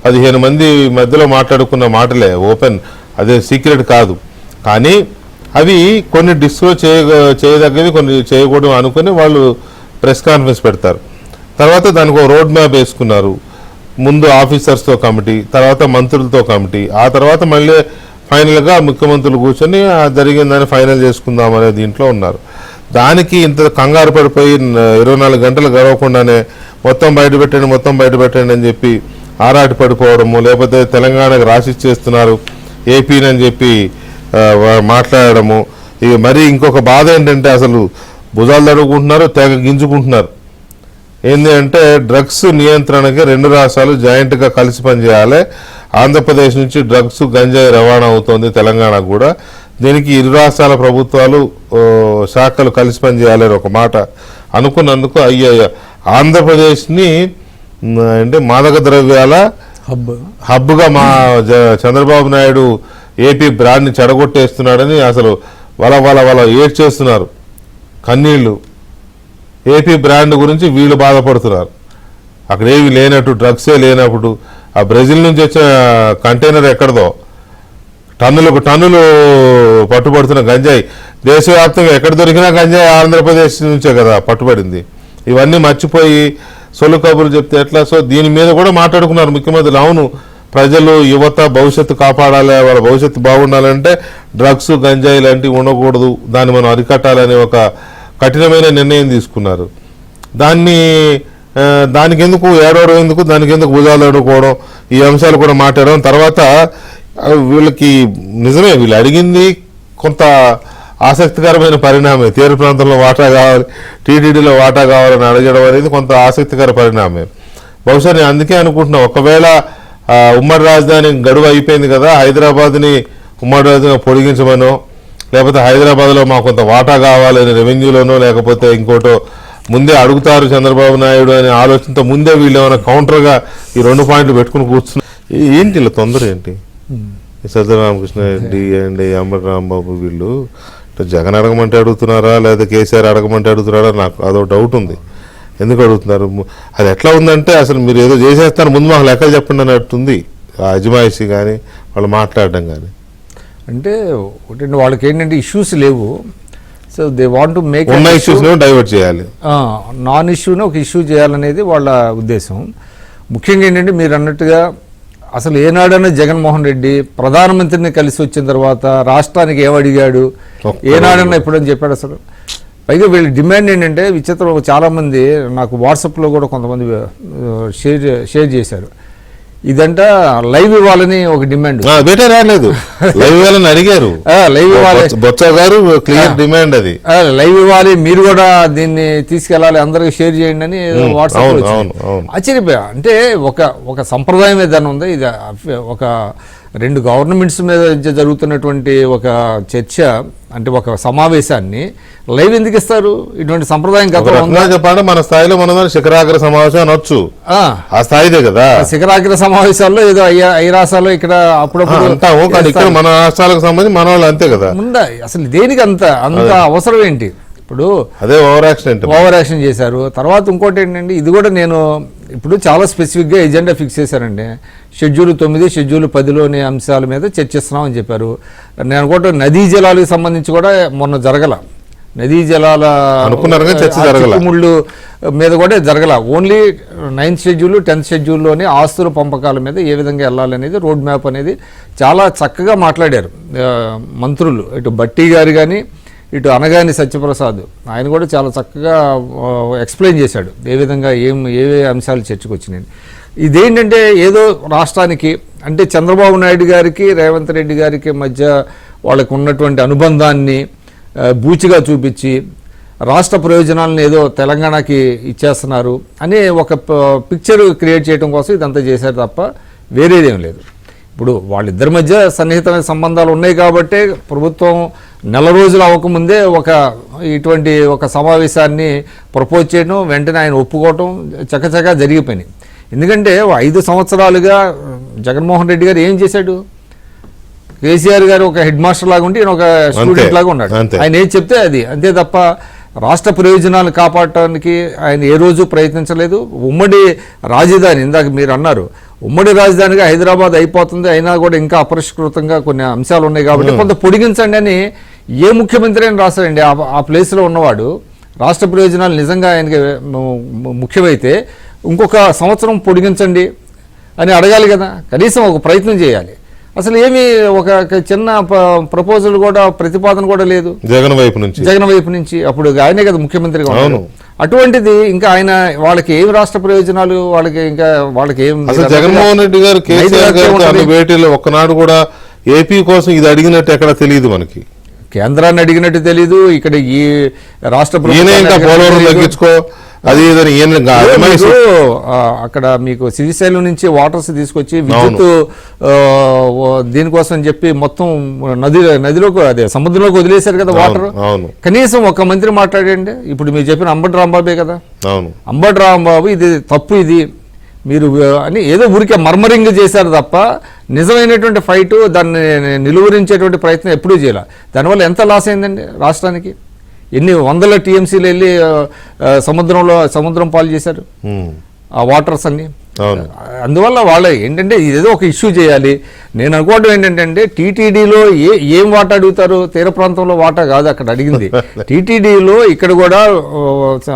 15 మంది మధ్యలో మాట్లాడుకున్న మాటలే, ఓపెన్, అదే సీక్రెట్ కాదు. కానీ అవి కొన్ని డిస్క్లోజ్ చేయదగ్గవి, కొన్ని చేయకూడదు అనుకుని వాళ్ళు ప్రెస్ కాన్ఫరెన్స్ పెడతారు. తర్వాత దానికి ఒక రోడ్ మ్యాప్ వేసుకున్నారు. ముందు ఆఫీసర్స్తో కమిటీ, తర్వాత మంత్రులతో కమిటీ, ఆ తర్వాత మళ్ళీ ఫైనల్గా ముఖ్యమంత్రులు కూర్చొని జరిగిందని ఫైనల్ చేసుకుందాం అనే దీంట్లో ఉన్నారు. దానికి ఇంత కంగారు పడిపోయి 24 గంటలు గడవకుండానే మొత్తం బయటపెట్టండి అని చెప్పి ఆరాటి పడిపోవడము, లేకపోతే తెలంగాణకు రాసిచ్చేస్తున్నారు ఏపీని అని చెప్పి మాట్లాడము. ఇక మరి ఇంకొక బాధ ఏంటంటే అసలు భుజాలు తడుగుకుంటున్నారు, తెగ గింజుకుంటున్నారు. ఏంటి అంటే డ్రగ్స్ నియంత్రణకి 2 రాష్ట్రాలు జాయింట్గా కలిసి పనిచేయాలి. ఆంధ్రప్రదేశ్ నుంచి డ్రగ్స్, గంజాయి రవాణా అవుతోంది తెలంగాణకు కూడా. దీనికి 2 రాష్ట్రాల ప్రభుత్వాలు శాఖలు కలిసి పనిచేయాలని ఒక మాట అనుకున్నందుకు ఆంధ్రప్రదేశ్ని అంటే మాదక ద్రవ్యాల హబ్గా మా చంద్రబాబు నాయుడు ఏపీ బ్రాండ్ని చెడగొట్టేస్తున్నాడని అసలు వాళ్ళ ఏడ్చేస్తున్నారు కన్నీళ్లు. ఏపీ బ్రాండ్ గురించి వీళ్ళు బాధపడుతున్నారు. అక్కడ ఏవి లేనట్టు, డ్రగ్సే లేనప్పుడు, ఆ బ్రెజిల్ నుంచి వచ్చిన కంటైనర్ ఎక్కడదో టన్నులు పట్టుబడుతున్న దేశవ్యాప్తంగా ఎక్కడ దొరికినా గంజాయి ఆంధ్రప్రదేశ్ నుంచే కదా పట్టుబడింది. ఇవన్నీ మర్చిపోయి సొల్లు కబుర్లు చెప్తే ఎట్లా? సో దీని మీద కూడా మాట్లాడుకున్నారు ముఖ్యమంత్రులు. అవును, ప్రజలు యువత భవిష్యత్తు కాపాడాలి, వాళ్ళ భవిష్యత్తు బాగుండాలంటే డ్రగ్స్ గంజాయి లాంటివి ఉండకూడదు, దాన్ని మనం అరికట్టాలనే ఒక కఠినమైన నిర్ణయం తీసుకున్నారు. దానికి ఎందుకు ఏడవడం, ఎందుకు దానికి ఎందుకు భుజాలు అడుకోవడం, ఈ అంశాలు కూడా మాట్లాడడం. తర్వాత వీళ్ళకి నిజమే వీళ్ళు అడిగింది కొంత ఆసక్తికరమైన పరిణామే. తీర ప్రాంతంలో వాటా కావాలి, టీటీడీలో వాటా కావాలని అడగడం అనేది కొంత ఆసక్తికర పరిణామే. బహుశా నేను అందుకే అనుకుంటున్నా, ఒకవేళ ఉమ్మడి రాజధాని గడువు అయిపోయింది కదా, హైదరాబాద్ని ఉమ్మడి రాజధానిగా పొడిగించమనో, లేకపోతే హైదరాబాద్లో మాకు కొంత వాటా కావాలని రెవెన్యూలోనో లేకపోతే ఇంకోటో ముందే అడుగుతారు చంద్రబాబు నాయుడు అనే ఆలోచనతో ముందే వీళ్ళు ఏమైనా కౌంటర్గా ఈ 2 పాయింట్లు పెట్టుకుని కూర్చున్నారు. ఏంటి ఇలా తొందర ఏంటి? సత్యరామకృష్ణ రెడ్డి అండ్ అంబటి రాంబాబు వీళ్ళు జగన్ అడగమంటే అడుగుతున్నారా లేదా కేసీఆర్ అడగమంటే అడుగుతున్నారా? నాకు అదో డౌట్ ఉంది. ఎందుకు అడుగుతున్నారు? అది ఎట్లా ఉందంటే అసలు మీరు ఏదో చేసేస్తారు, ముందు మాకు లెక్కలు చెప్పండి అన్నట్టుంది ఆ అజమాయిషి కానీ వాళ్ళు మాట్లాడడం కానీ. అంటే ఒకటి వాళ్ళకి ఏంటంటే ఇష్యూస్ లేవు, so they want to make ఉన్న ఇష్యూస్ డైవర్ట్ చేయాలి, నాన్ ఇష్యూని ఒక ఇష్యూ చేయాలనేది వాళ్ళ ఉద్దేశం. ముఖ్యంగా ఏంటంటే మీరు అన్నట్టుగా అసలు ఏనాడైనా జగన్మోహన్ రెడ్డి ప్రధానమంత్రిని కలిసి వచ్చిన తర్వాత రాష్ట్రానికి ఏమడిగాడు, ఏనాడన్నా ఎప్పుడని చెప్పాడు అసలు? పైగా వీళ్ళ డిమాండ్ ఏంటంటే విచిత్రం, చాలామంది నాకు వాట్సాప్లో కూడా కొంతమంది షేర్ చేశారు. ఇదంట లైవ్ ఇవ్వాలని ఒక డిమాండ్. రాలేదు, లైవ్ ఇవ్వాలని అడిగారు. లైవ్ ఇవ్వాలి, బొత్స గారు క్లియర్ డిమాండ్ అది. లైవ్ ఇవ్వాలి, మీరు కూడా దీన్ని తీసుకెళ్ళాలి, అందరికి షేర్ చేయండి అని వాట్సాప్. ఆశ్చర్యపోయా. అంటే ఒక సంప్రదాయం ఏదైనా ఉందా? ఇది ఒక 2 గవర్నమెంట్స్ మీద జరుగుతున్నటువంటి ఒక చర్చ, అంటే ఒక సమావేశాన్ని లైవ్ ఎందుకు ఇస్తారు? ఇటువంటి సంప్రదాయం చెప్పండి. మన స్థాయిలో మన శిఖరాగ్ర సమావేశం అనొచ్చు, ఆ స్థాయిదే కదా. శిఖరాగ్ర సమావేశాల్లో ఏదో ఐరాసాలో ఇక్కడ అప్పుడప్పుడు అంటాము, కానీ ఇక్కడ మన రాష్ట్రాలకు సంబంధించి మన వాళ్ళు అంతే కదా. ముందా అసలు దేనికి అంత అవసరం ఏంటి? ఇప్పుడు అదే ఓవర్ యాక్షన్ చేశారు. తర్వాత ఇంకోటి ఏంటంటే, ఇది కూడా నేను ఇప్పుడు చాలా స్పెసిఫిక్గా ఎజెండా ఫిక్స్ చేశారండి. షెడ్యూల్ 9, షెడ్యూల్ 10లోని అంశాల మీద చర్చిస్తున్నామని చెప్పారు. నేను అనుకోవటం నదీ జలాలకు సంబంధించి కూడా మొన్న జరగల, నదీ జలాల ముళ్ళు మీద కూడా జరగల. ఓన్లీ 9th షెడ్యూల్ 10th షెడ్యూల్లోని ఆస్తుల పంపకాల మీద ఏ విధంగా వెళ్ళాలనేది రోడ్ మ్యాప్ అనేది చాలా చక్కగా మాట్లాడారు మంత్రులు. ఇటు బట్టి గారు కానీ ఇటు అనగాని సత్యప్రసాద్, ఆయన కూడా చాలా చక్కగా ఎక్స్ప్లెయిన్ చేశాడు ఏ విధంగా ఏవే అంశాలు చర్చకు వచ్చినాయి. ఇదేంటంటే ఏదో రాష్ట్రానికి, అంటే చంద్రబాబు నాయుడు గారికి రేవంత్ రెడ్డి గారికి మధ్య వాళ్ళకు ఉన్నటువంటి అనుబంధాన్ని బూచిగా చూపించి రాష్ట్ర ప్రయోజనాలను ఏదో తెలంగాణకి ఇచ్చేస్తున్నారు అనే ఒక పిక్చర్ క్రియేట్ చేయడం కోసం ఇదంతా చేశారు తప్ప వేరేదేం లేదు. ఇప్పుడు వాళ్ళిద్దరి మధ్య సన్నిహితమైన సంబంధాలు ఉన్నాయి కాబట్టే ప్రభుత్వం నెల రోజులు అవ్వకముందే ఇటువంటి ఒక సమావేశాన్ని ప్రపోజ్ చేయడం, వెంటనే ఆయన ఒప్పుకోవటం చకచకా జరిగిపోయినాయి. ఎందుకంటే 5 సంవత్సరాలుగా జగన్మోహన్ రెడ్డి గారు ఏం చేశాడు? కేసీఆర్ గారు ఒక హెడ్ మాస్టర్ లాగా ఉండి ఒక స్టూడెంట్ లాగా ఉన్నాడు. ఆయన ఏం చెప్తే అది అంతే తప్ప రాష్ట్ర ప్రయోజనాలు కాపాడటానికి ఆయన ఏ రోజు ప్రయత్నించలేదు. ఉమ్మడి రాజధాని, ఇందాక మీరు అన్నారు, ఉమ్మడి రాజధానిగా హైదరాబాద్ అయిపోతుంది, అయినా కూడా ఇంకా అపరిష్కృతంగా కొన్ని అంశాలు ఉన్నాయి కాబట్టి కొంత పొడిగించండి అని ఏ ముఖ్యమంత్రి అని రాశారండి. ఆ ప్లేస్లో ఉన్నవాడు రాష్ట్ర ప్రయోజనాలు నిజంగా ఆయనకి ముఖ్యమైతే ఇంకొక సంవత్సరం పొడిగించండి అని అడగాలి కదా, కనీసం ఒక ప్రయత్నం చేయాలి. అసలు ఏమి ఒక చిన్న ప్రపోజల్ కూడా, ప్రతిపాదన కూడా లేదు జగన్ వైపు నుంచి. అప్పుడు ఆయనే కదా ముఖ్యమంత్రిగా ఉన్నాడు. అటువంటిది ఇంకా ఆయన వాళ్ళకి ఏం రాష్ట్ర ప్రయోజనాలు, వాళ్ళకి ఏం జగన్మోహన్ రెడ్డి గారు కేసీఆర్ గారు భేటీలో ఒక్కనాడు కూడా ఏపీ కోసం ఇది అడిగినట్టు ఎక్కడ తెలియదు మనకి. కేంద్రాన్ని అడిగినట్టు తెలీదు. ఇక్కడ ఈ రాష్ట్ర పోలవరం తగ్గించుకో అది అక్కడ మీకు శ్రీశైలం నుంచి వాటర్స్ తీసుకొచ్చి విద్యుత్ దీనికోసం చెప్పి మొత్తం నదిలోకి అదే సముద్రంలోకి వదిలేశారు కదా వాటర్. కనీసం ఒక మంత్రి మాట్లాడండి. ఇప్పుడు మీరు చెప్పిన అంబటి రాంబాబే కదా, అంబటి రాంబాబు ఇది తప్పు, ఇది మీరు అని ఏదో ఊరికే మర్మరింగ్ చేశారు తప్ప నిజమైనటువంటి ఫైట్, దాన్ని నిలువరించేటువంటి ప్రయత్నం ఎప్పుడూ చేయాలి. దానివల్ల ఎంత లాస్ అయిందండి రాష్ట్రానికి? ఎన్ని వందల టీఎంసీలు వెళ్ళి సముద్రం పాలు చేశారు ఆ వాటర్స్ అన్ని. అవును. అందువల్ల వాళ్ళు ఏంటంటే ఇదేదో ఒక ఇష్యూ చేయాలి. నేను అనుకోవడం ఏంటంటే టీటీడీలో ఏం వాటా అడుగుతారు? తీర ప్రాంతంలో వాటా కాదు అక్కడ అడిగింది. టీటీడీలో ఇక్కడ కూడా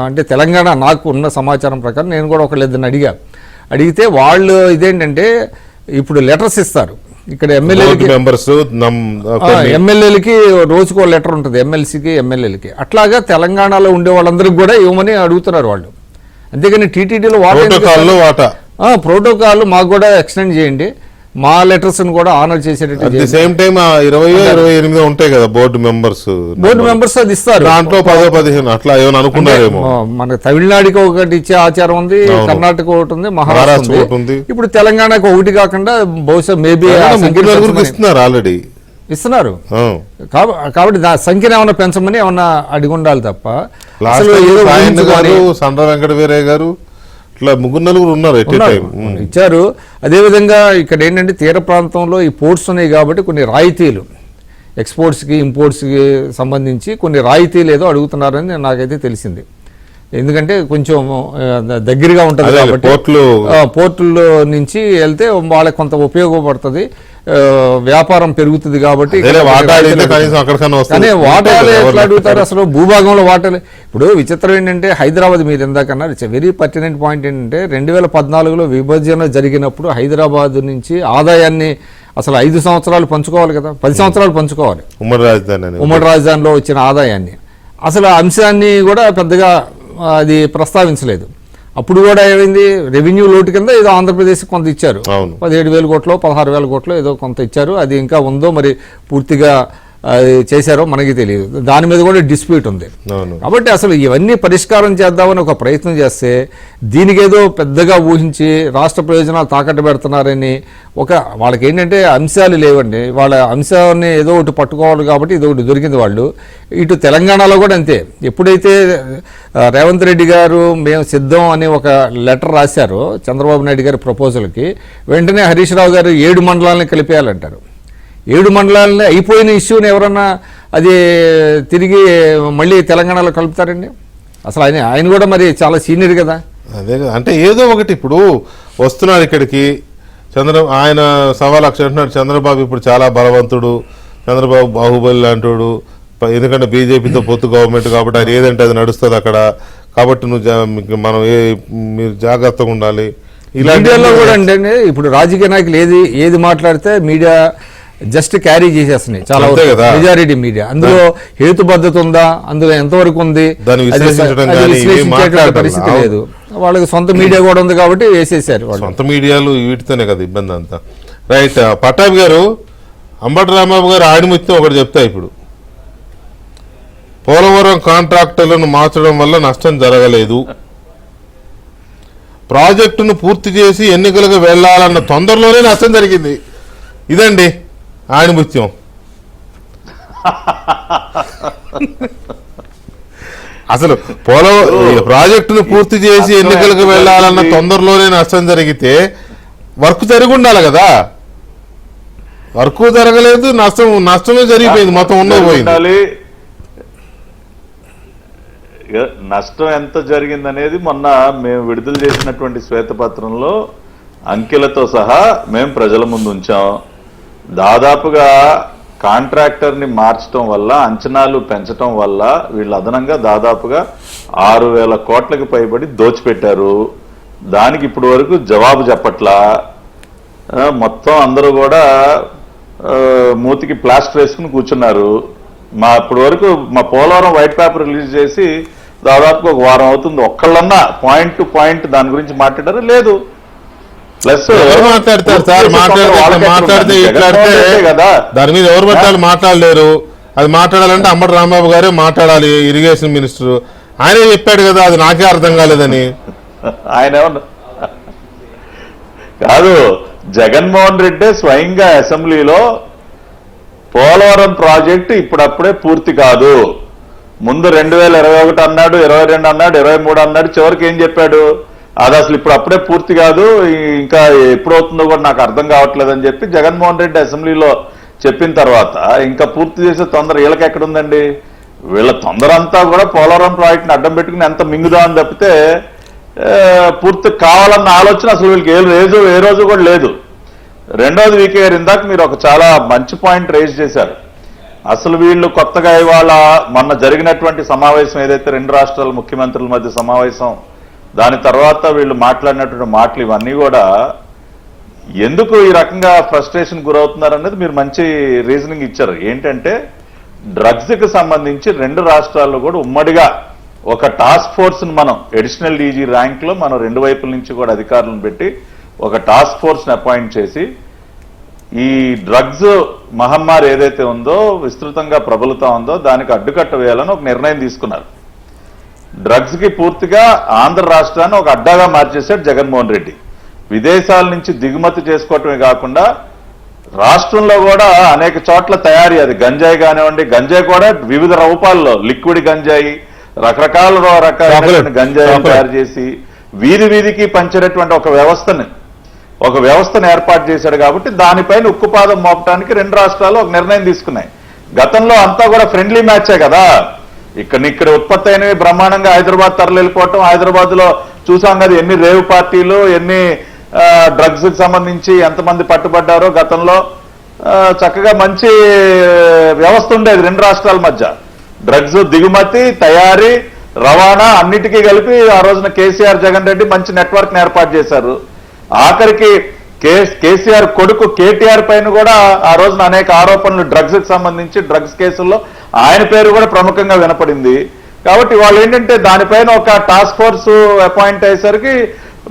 అంటే తెలంగాణ నాకు ఉన్న సమాచారం ప్రకారం నేను కూడా ఒకళ్ళిద్దరిని అడిగితే వాళ్ళు ఇదేంటంటే ఇప్పుడు లెటర్స్ ఇస్తారు. ఇక్కడ ఎమ్మెల్యేలకి రోజుకో లెటర్ ఉంటుంది, ఎమ్మెల్సీకి ఎమ్మెల్యేలకి. అట్లాగా తెలంగాణలో ఉండే వాళ్ళందరికీ కూడా ఇవ్వమని అడుగుతున్నారు వాళ్ళు. అంతేగాని టీటీడీలో వాటా ప్రోటోకాల్ మాకు కూడా ఎక్స్టెండ్ చేయండి, మా లెటర్స్ కూడా ఆనర్ చేసేటట్టు. సేమ్ టైం 28 ఉంటాయి కదా బోర్డు మెంబర్స్ అది ఇస్తారు. దాంట్లో 10-15 అట్లా ఏమైనా అనుకున్నారేమో. మన తమిళనాడుకి ఒకటి ఇచ్చే ఆచారం ఉంది, కర్ణాటక ఒకటి ఉంది, మహారాష్ట్ర ఒకటి ఉంది. ఇప్పుడు తెలంగాణకు ఒకటి కాకుండా బహుశా మేబీ ఇస్తున్నారు, ఆల్రెడీ ఇస్తున్నారు. కాబట్టి సంఖ్యను ఏమన్నా పెంచమని ఏమన్నా అడిగి ఉండాలి తప్ప. సండ్ర వెంకట వీరయ్య గారు ఇట్లా 3-4 ఉన్నారు ఇచ్చారు. అదేవిధంగా ఇక్కడ ఏంటంటే తీర ప్రాంతంలో ఈ పోర్ట్స్ ఉన్నాయి కాబట్టి కొన్ని రాయితీలు ఎక్స్పోర్ట్స్కి ఇంపోర్ట్స్కి సంబంధించి కొన్ని రాయితీలు ఏదో అడుగుతున్నారని నాకైతే తెలిసింది. ఎందుకంటే కొంచెం దగ్గరగా ఉంటుంది కాబట్టి పోర్టుల్లో నుంచి వెళ్తే వాళ్ళకి కొంత ఉపయోగపడుతుంది, వ్యాపారం పెరుగుతుంది కాబట్టి. కానీ వాటాలు ఎట్లా అడుగుతారు అసలు? భూభాగంలో వాటాలు. ఇప్పుడు విచిత్రం ఏంటంటే హైదరాబాద్ మీరు ఎందాకన్నారు, ఇట్స్ వెరీ పర్టినెంట్ పాయింట్. ఏంటంటే 2014లో విభజన జరిగినప్పుడు హైదరాబాద్ నుంచి ఆదాయాన్ని అసలు 5 సంవత్సరాలు పంచుకోవాలి కదా, 10 సంవత్సరాలు పంచుకోవాలి ఉమ్మడి రాజధానిలో వచ్చిన ఆదాయాన్ని. అసలు ఆ అంశాన్ని కూడా పెద్దగా అది ప్రస్తావించలేదు. అప్పుడు కూడా ఏమైంది, రెవెన్యూ లోటు కింద ఏదో ఆంధ్రప్రదేశ్ కొంత ఇచ్చారు, 17,000 కోట్లు 16,000 కోట్లు ఏదో కొంత ఇచ్చారు. అది ఇంకా ఉందో మరి పూర్తిగా చేశారో మనకి తెలియదు. దాని మీద కూడా డిస్ప్యూట్ ఉంది. కాబట్టి అసలు ఇవన్నీ పరిష్కారం చేద్దామని ఒక ప్రయత్నం చేస్తే దీనికి ఏదో పెద్దగా ఊహించి రాష్ట్ర ప్రయోజనాలు తాకట్టు పెడుతున్నారని వాళ్ళకి ఏంటంటే అంశాలు లేవండి. వాళ్ళ అంశాన్ని ఏదో ఒకటి పట్టుకోవాలి కాబట్టి ఇది ఒకటి దొరికింది వాళ్ళు. ఇటు తెలంగాణలో కూడా అంతే. ఎప్పుడైతే రేవంత్ రెడ్డి గారు మేము సిద్ధం అని ఒక లెటర్ రాశారో చంద్రబాబు నాయుడు గారి ప్రపోజల్కి, వెంటనే హరీష్ రావు గారు 7 మండలాలను కలిపేయాలంటారు. 7 మండలాలని అయిపోయిన ఇష్యూని ఎవరన్నా అది తిరిగి మళ్ళీ తెలంగాణలో కలుపుతారండి? అసలు ఆయన కూడా మరి చాలా సీనియర్ కదా. అదే కదా, అంటే ఏదో ఒకటి ఇప్పుడు వస్తున్నారు ఇక్కడికి. ఆయన 1.25 అంటున్నాడు. చంద్రబాబు ఇప్పుడు చాలా బలవంతుడు, చంద్రబాబు బాహుబలి లాంటివాడు, ఎందుకంటే బీజేపీతో పొత్తు గవర్నమెంట్ కాబట్టి ఆయన ఏదంటే అది నడుస్తుంది అక్కడ. కాబట్టి మీరు జాగ్రత్తగా ఉండాలి. మీడియాలో కూడా అంటే ఇప్పుడు రాజకీయ నాయకులు ఏది మాట్లాడితే మీడియా జస్ట్ క్యారీ చేసేస్తున్నాయి చాలా మెజారిటీ మీడియా. అందులో హేతుబద్ధత ఉందా, అందులో ఎంతవరకు ఉంది పరిస్థితి లేదు. వాళ్ళకి సొంత మీడియా కూడా ఉంది కాబట్టి వేసేసారు. సొంత మీడియాలు వీటితోనే కదా ఇబ్బంది అంతా. రైట్. పట్టాభి గారు, అంబటి రాంబాబు గారు ఆడిముత్యం ఒకటి చెప్తా. ఇప్పుడు పోలవరం కాంట్రాక్టర్లను మార్చడం వల్ల నష్టం జరగలేదు, ప్రాజెక్టును పూర్తి చేసి ఎన్నికలకు వెళ్లాలన్న తొందరలోనే నష్టం జరిగింది. ఇదండి ఆణిముత్యం. అసలు ప్రాజెక్టును పూర్తి చేసి ఎన్నికలకు వెళ్లాలన్న తొందరలోనే నష్టం జరిగితే వర్క్ జరిగి ఉండాలి కదా. వర్క్ జరగలేదు, నష్టమే జరిగిపోయింది, మొత్తం ఉండబోయింది. నష్టం ఎంత జరిగిందనేది మొన్న మేము విడుదల చేసినటువంటి శ్వేతపత్రంలో అంకెలతో సహా మేము ప్రజల ముందు ఉంచాం. దాదాపుగా కాంట్రాక్టర్ని మార్చడం వల్ల, అంచనాలు పెంచడం వల్ల వీళ్ళు అదనంగా దాదాపుగా 6,000 కోట్లకు పైబడి దోచిపెట్టారు. దానికి ఇప్పటి వరకు జవాబు చెప్పట్లా. మొత్తం అందరూ కూడా మూతికి ప్లాస్టర్ వేసుకుని కూర్చున్నారు. ఇప్పటి వరకు మా పోలవరం వైట్ పేపర్ రిలీజ్ చేసి దాదాపుగా 1 వారం అవుతుంది. ఒక్కళ్ళన్నా పాయింట్ టు పాయింట్ దాని గురించి మాట్లాడారు లేదు. ప్లస్ మాట్లాడతారు సార్, మాట్లాడితే కదా దాని మీద ఎవరు పెట్టాలి, మాట్లాడలేరు. అది మాట్లాడాలంటే అంబటి రాంబాబు గారే మాట్లాడాలి, ఇరిగేషన్ మినిస్టర్. ఆయనే చెప్పాడు కదా, అది నాకే అర్థం కాలేదని. ఆయన కాదు, జగన్మోహన్ రెడ్డి స్వయంగా అసెంబ్లీలో పోలవరం ప్రాజెక్టు ఇప్పుడప్పుడే పూర్తి కాదు, ముందు 2021 అన్నాడు, 22 అన్నాడు, 23 అన్నాడు, చివరికి ఏం చెప్పాడు, అది అసలు ఇప్పుడు అప్పుడే పూర్తి కాదు, ఇంకా ఎప్పుడవుతుందో కూడా నాకు అర్థం కావట్లేదని చెప్పి జగన్మోహన్ రెడ్డి అసెంబ్లీలో చెప్పిన తర్వాత ఇంకా పూర్తి చేసే తొందర వీళ్ళకి ఎక్కడుందండి? వీళ్ళ తొందర అంతా కూడా పోలవరం ప్రాజెక్టుని అడ్డం పెట్టుకుని ఎంత మింగుదా అని తప్పితే పూర్తి కావాలన్న ఆలోచన అసలు వీళ్ళకి ఏ రోజు కూడా లేదు. రెండోది వీకే గారు ఇందాక మీరు ఒక చాలా మంచి పాయింట్ రేజ్ చేశారు. అసలు వీళ్ళు కొత్తగా ఇవాళ మొన్న జరిగినటువంటి సమావేశం ఏదైతే రెండు రాష్ట్రాల ముఖ్యమంత్రుల మధ్య సమావేశం, దాని తర్వాత వీళ్ళు మాట్లాడినటువంటి మాటలు ఇవన్నీ కూడా ఎందుకు ఈ రకంగా ఫ్రస్ట్రేషన్ గురవుతున్నారు అనేది మీరు మంచి రీజనింగ్ ఇచ్చారు. ఏంటంటే డ్రగ్స్కి సంబంధించి రెండు రాష్ట్రాల్లో కూడా ఉమ్మడిగా ఒక టాస్క్ ఫోర్స్ని మనం అడిషనల్ డీజీ ర్యాంక్లో మనం రెండు వైపుల నుంచి కూడా అధికారులను పెట్టి ఒక టాస్క్ ఫోర్స్ని అపాయింట్ చేసి ఈ డ్రగ్స్ మహమ్మారి ఏదైతే ఉందో విస్తృతంగా ప్రబలుతా ఉందో దానికి అడ్డుకట్ట వేయాలని ఒక నిర్ణయం తీసుకున్నారు. డ్రగ్స్ కి పూర్తిగా ఆంధ్ర రాష్ట్రాన్ని ఒక అడ్డాగా మార్చేశాడు జగన్మోహన్ రెడ్డి. విదేశాల నుంచి దిగుమతి చేసుకోవటమే కాకుండా రాష్ట్రంలో కూడా అనేక చోట్ల తయారీ, అది గంజాయి కానివ్వండి, గంజాయి కూడా వివిధ రూపాల్లో లిక్విడ్ గంజాయి, రకరకాల గంజాయి తయారు చేసి వీధి వీధికి పంచేటటువంటి ఒక వ్యవస్థను ఏర్పాటు చేశాడు. కాబట్టి దానిపైన ఉక్కుపాదం మోపడానికి రెండు రాష్ట్రాలు ఒక నిర్ణయం తీసుకున్నాయి. గతంలో అంతా కూడా ఫ్రెండ్లీ మ్యాచే కదా. ఇక్కడ ఉత్పత్తి అయినవి బ్రహ్మాండంగా హైదరాబాద్ తరలిపోవటం, హైదరాబాద్ లో చూసాం కదా ఎన్ని రేవ్ పార్టీలు, ఎన్ని డ్రగ్స్ కి సంబంధించి ఎంతమంది పట్టుబడ్డారో. గతంలో చక్కగా మంచి వ్యవస్థ ఉండేది రెండు రాష్ట్రాల మధ్య. డ్రగ్స్ దిగుమతి, తయారీ, రవాణా అన్నిటికీ కలిపి ఆ రోజున కేసీఆర్, జగన్ రెడ్డి మంచి నెట్వర్క్ ఏర్పాటు చేశారు. ఆఖరికి కేసీఆర్ కొడుకు కేటీఆర్ పైన కూడా ఆ రోజున అనేక ఆరోపణలు డ్రగ్స్ కి సంబంధించి డ్రగ్స్ కేసుల్లో ఆయన పేరు కూడా ప్రముఖంగా వినపడింది. కాబట్టి వాళ్ళు ఏంటంటే దానిపైన ఒక టాస్క్ ఫోర్స్ అపాయింట్ అయ్యేసరికి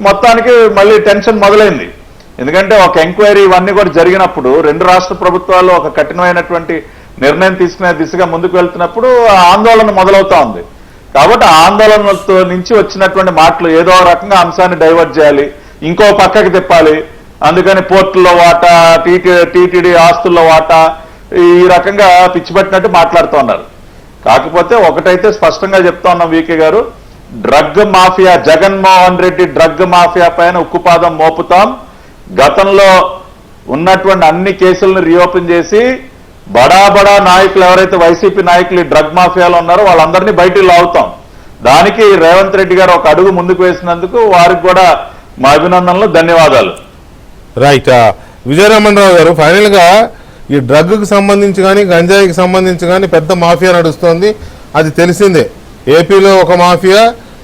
మొత్తానికి మళ్ళీ టెన్షన్ మొదలైంది. ఎందుకంటే ఒక ఎంక్వైరీ ఇవన్నీ కూడా జరిగినప్పుడు రెండు రాష్ట్ర ప్రభుత్వాలు ఒక కఠినమైనటువంటి నిర్ణయం తీసుకునే దిశగా ముందుకు వెళ్తున్నప్పుడు ఆందోళన మొదలవుతా ఉంది. కాబట్టి ఆ ఆందోళనతో నుంచి వచ్చినటువంటి మాటలు ఏదో రకంగా అంశాన్ని డైవర్ట్ చేయాలి, ఇంకో పక్కకి తిప్పాలి. అందుకని పోర్టుల్లో వాటా, టీటీడీ ఆస్తుల్లో వాటా, ఈ రకంగా పిచ్చిపట్టినట్టు మాట్లాడుతూ ఉన్నారు. కాకపోతే ఒకటైతే స్పష్టంగా చెప్తా ఉన్నాం వీకే గారు, drug mafia, Jaganmohan Reddy drug mafia పైన ఉక్కుపాదం మోపుతాం. గతంలో ఉన్నటువంటి అన్ని కేసులను రీఓపెన్ చేసి బడా నాయకులు ఎవరైతే వైసీపీ నాయకులు ఈ డ్రగ్ మాఫియాలో ఉన్నారో వాళ్ళందరినీ బయటికి లాగుతాం. దానికి రేవంత్ రెడ్డి గారు ఒక అడుగు ముందుకు వేసినందుకు వారికి కూడా మా అభినందనలు, ధన్యవాదాలు. రైట్. విజయరామన్రావు గారు, ఫైనల్ గా ఈ డ్రగ్ కి సంబంధించి కానీ గంజాయికి సంబంధించి కానీ పెద్ద మాఫియా నడుస్తోంది, అది తెలిసిందే. ఏపీలో ఒక మాఫియా,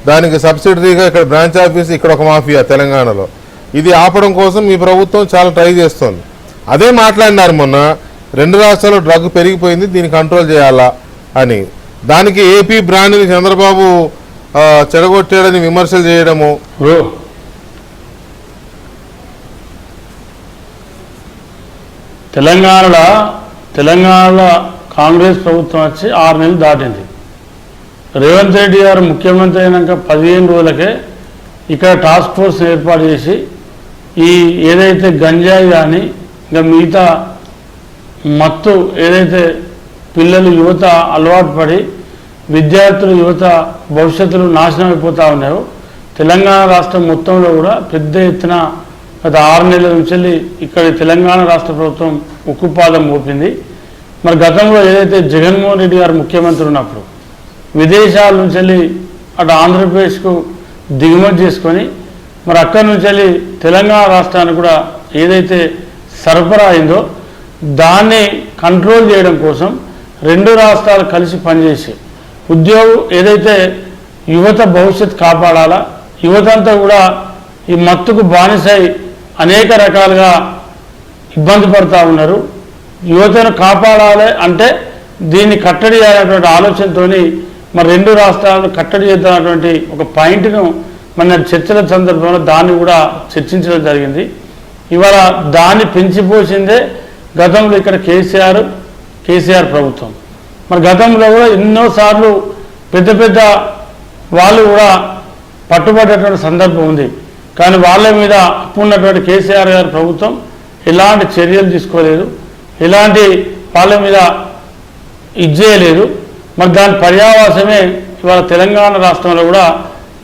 దానికి సబ్సిడరీగా ఇక్కడ బ్రాంచ్ ఆఫీస్, ఇక్కడ ఒక మాఫియా తెలంగాణలో. ఇది ఆపడం కోసం ఈ ప్రభుత్వం చాలా ట్రై చేస్తోంది. అదే మాట్లాడినారు మొన్న, రెండు రాష్ట్రాల్లో డ్రగ్ పెరిగిపోయింది, దీన్ని కంట్రోల్ చేయాలా అని. దానికి ఏపీ బ్రాండ్ని చంద్రబాబు చెడగొట్టాడని విమర్శలు చేయడము. తెలంగాణలో కాంగ్రెస్ ప్రభుత్వం వచ్చి 6 నెలలు దాటింది. రేవంత్ రెడ్డి గారు ముఖ్యమంత్రి అయినాక 15 రోజులకే ఇక్కడ టాస్క్ ఫోర్స్ ఏర్పాటు చేసి ఈ ఏదైతే గంజాయి కానీ ఇంకా మిగతా మత్తు ఏదైతే పిల్లలు, యువత అలవాటు పడి విద్యార్థులు, యువత భవిష్యత్తులు నాశనం అయిపోతూ ఉన్నాయో, తెలంగాణ రాష్ట్రం మొత్తంలో కూడా పెద్ద ఎత్తున గత 6 నెలల నుంచి ఇక్కడ తెలంగాణ రాష్ట్ర ప్రభుత్వం ఉక్కుపాదం మోపింది. మరి గతంలో ఏదైతే జగన్మోహన్ రెడ్డి గారు ముఖ్యమంత్రి ఉన్నప్పుడు విదేశాల నుంచి అటు ఆంధ్రప్రదేశ్కు దిగుమతి చేసుకొని మరి అక్కడి నుంచి తెలంగాణ రాష్ట్రానికి కూడా ఏదైతే సరఫరా అయిందో దాన్ని కంట్రోల్ చేయడం కోసం రెండు రాష్ట్రాలు కలిసి పనిచేసి ఉద్యోగం ఏదైతే యువత భవిష్యత్తు కాపాడాలా, యువత అంతా కూడా ఈ మత్తుకు బానిసై అనేక రకాలుగా ఇబ్బంది పడుతూ ఉన్నారు. యువతను కాపాడాలి అంటే దీన్ని కట్టడి చేయాలనేటువంటి ఆలోచనతో మరి రెండు రాష్ట్రాలను కట్టడి చేద్దామన్నటువంటి ఒక పాయింట్ను మన చర్చల సందర్భంలో దాన్ని కూడా చర్చించడం జరిగింది. ఇవాళ దాన్ని పెంచిపోసిందే గతంలో ఇక్కడ కేసీఆర్ ప్రభుత్వం. మరి గతంలో కూడా ఎన్నోసార్లు పెద్ద వాళ్ళు కూడా పట్టుబడేటువంటి సందర్భం ఉంది. కానీ వాళ్ళ మీద ఉన్నటువంటి కేసీఆర్ గారి ప్రభుత్వం ఎలాంటి చర్యలు తీసుకోలేదు, ఎలాంటి వాళ్ళ మీద ఇచ్చేయలేదు. మరి దాని పర్యావాసమే ఇవాళ తెలంగాణ రాష్ట్రంలో కూడా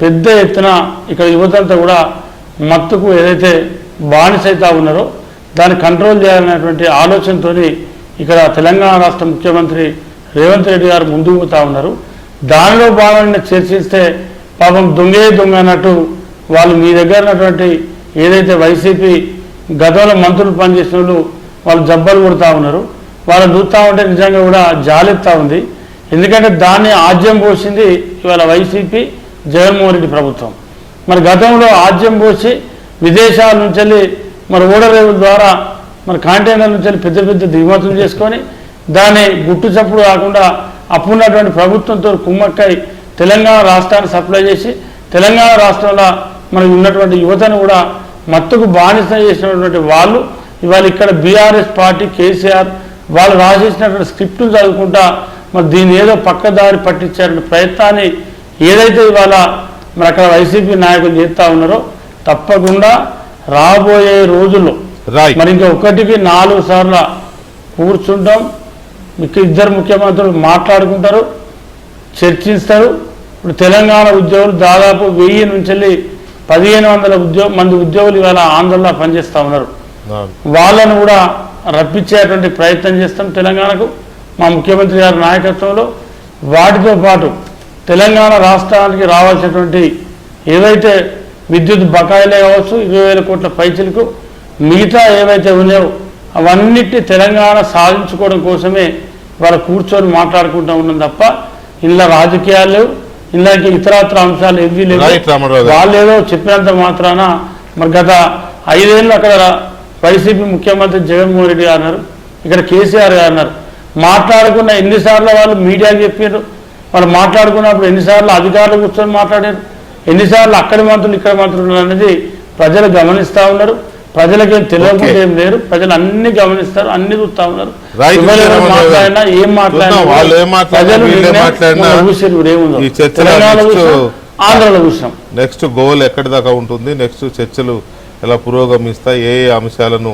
పెద్ద ఎత్తున ఇక్కడ యువతంతా కూడా మత్తుకు ఏదైతే బానిసైతా ఉన్నారో దాన్ని కంట్రోల్ చేయాలనేటువంటి ఆలోచనతో ఇక్కడ తెలంగాణ రాష్ట్ర ముఖ్యమంత్రి రేవంత్ రెడ్డి గారు ముందుకు పోతా ఉన్నారు. దానిలో భాగంగా చర్చిస్తే పాపం దొంగ అన్నట్టు వాళ్ళు మీ దగ్గర ఉన్నటువంటి ఏదైతే వైసీపీ గతంలో మంత్రులు పనిచేసిన వాళ్ళు జబ్బలు కొడుతూ ఉన్నారు, వాళ్ళు చూస్తూ ఉంటే నిజంగా కూడా జాలెత్తా ఉంది. ఎందుకంటే దాన్ని ఆజ్యం పోసింది ఇవాళ వైసీపీ జగన్మోహన్ రెడ్డి ప్రభుత్వం. మరి గతంలో ఆజ్యం పోసి విదేశాల నుంచి వెళ్ళి మరి ఓడరేవుల ద్వారా మరి కాంటైనర్ నుంచి వెళ్ళి పెద్ద పెద్ద దిగుమతులు చేసుకొని దాన్ని గుట్టు చప్పుడు కాకుండా అప్పుడున్నటువంటి ప్రభుత్వంతో కుమ్మక్కై తెలంగాణ రాష్ట్రాన్ని సప్లై చేసి తెలంగాణ రాష్ట్రంలో మనకి ఉన్నటువంటి యువతను కూడా మత్తుకు బానిస చేసినటువంటి వాళ్ళు ఇవాళ ఇక్కడ బీఆర్ఎస్ పార్టీ కేసీఆర్ వాళ్ళు రాసేసినటువంటి స్క్రిప్టులు చదువుకుంటా మరి దీన్ని ఏదో పక్కదారి పట్టించారనే ప్రయత్నాన్ని ఏదైతే ఇవాళ మరి అక్కడ వైసీపీ నాయకులు చేస్తూ ఉన్నారో తప్పకుండా రాబోయే రోజుల్లో మరి ఇంకా 1కి 4 సార్లు కూర్చుంటాం. ఇద్దరు ముఖ్యమంత్రులు మాట్లాడుకుంటారు, చర్చిస్తారు. ఇప్పుడు తెలంగాణ ఉద్యోగులు దాదాపు 1000 నుంచి 1500 మంది ఉద్యోగులు ఇవాళ ఆందోళన పనిచేస్తూ ఉన్నారు. వాళ్ళను కూడా రప్పించేటువంటి ప్రయత్నం చేస్తాం తెలంగాణకు మా ముఖ్యమంత్రి గారి నాయకత్వంలో. వాటితో పాటు తెలంగాణ రాష్ట్రానికి రావాల్సినటువంటి ఏవైతే విద్యుత్ బకాయిలే కావచ్చు 20,000 కోట్ల పైచిలకు మిగతా ఏవైతే ఉన్నాయో అవన్నిటి తెలంగాణ సాధించుకోవడం కోసమే వాళ్ళు కూర్చొని మాట్లాడుకుంటూ ఉన్నాం తప్ప ఇలా రాజకీయాలు ఇలాంటి ఇతరత్ర అంశాలు ఏవి లేవు. వాళ్ళు ఏదో చెప్పినంత మాత్రాన మరి గత 5 ఏళ్ళు అక్కడ వైసీపీ ముఖ్యమంత్రి జగన్మోహన్ రెడ్డి గారు అన్నారు, ఇక్కడ కేసీఆర్ గారు అన్నారు. మాట్లాడుకున్న ఎన్నిసార్లు వాళ్ళు మీడియాకి చెప్పారు, వాళ్ళు మాట్లాడుకున్నప్పుడు ఎన్నిసార్లు అధికారులు కూర్చొని మాట్లాడారు, ఎన్నిసార్లు అక్కడి మంత్రులు ఇక్కడ మంత్రులు అనేది ప్రజలు గమనిస్తూ ఉన్నారు. ప్రజలకి తెలియకుండా ఏం లేరు, ప్రజలు అన్ని గమనిస్తారు, అన్ని చూస్తూ ఉన్నారు. మాట్లాడినా ఏం మాట్లాడినా తెలంగాణలో చూసాం, ఆంధ్రలో చూసాం. నెక్స్ట్ గోల్ ఎక్కడి దాకా ఉంటుంది, నెక్స్ట్ చర్చలు ఎలా పురోగమిస్తాయి, ఏ అంశాలను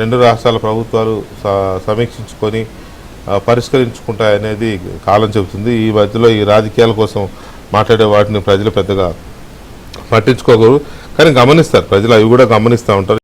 2 రాష్ట్రాల ప్రభుత్వాలు సమీక్షించుకొని పరిష్కరించుకుంటాయనేది కాలం చెబుతుంది. ఈ మధ్యలో ఈ రాజకీయాల కోసం మాట్లాడే వాటిని ప్రజలు పెద్దగా పట్టించుకోగలరు, కానీ గమనిస్తారు ప్రజలు, అవి కూడా గమనిస్తూ ఉంటారు.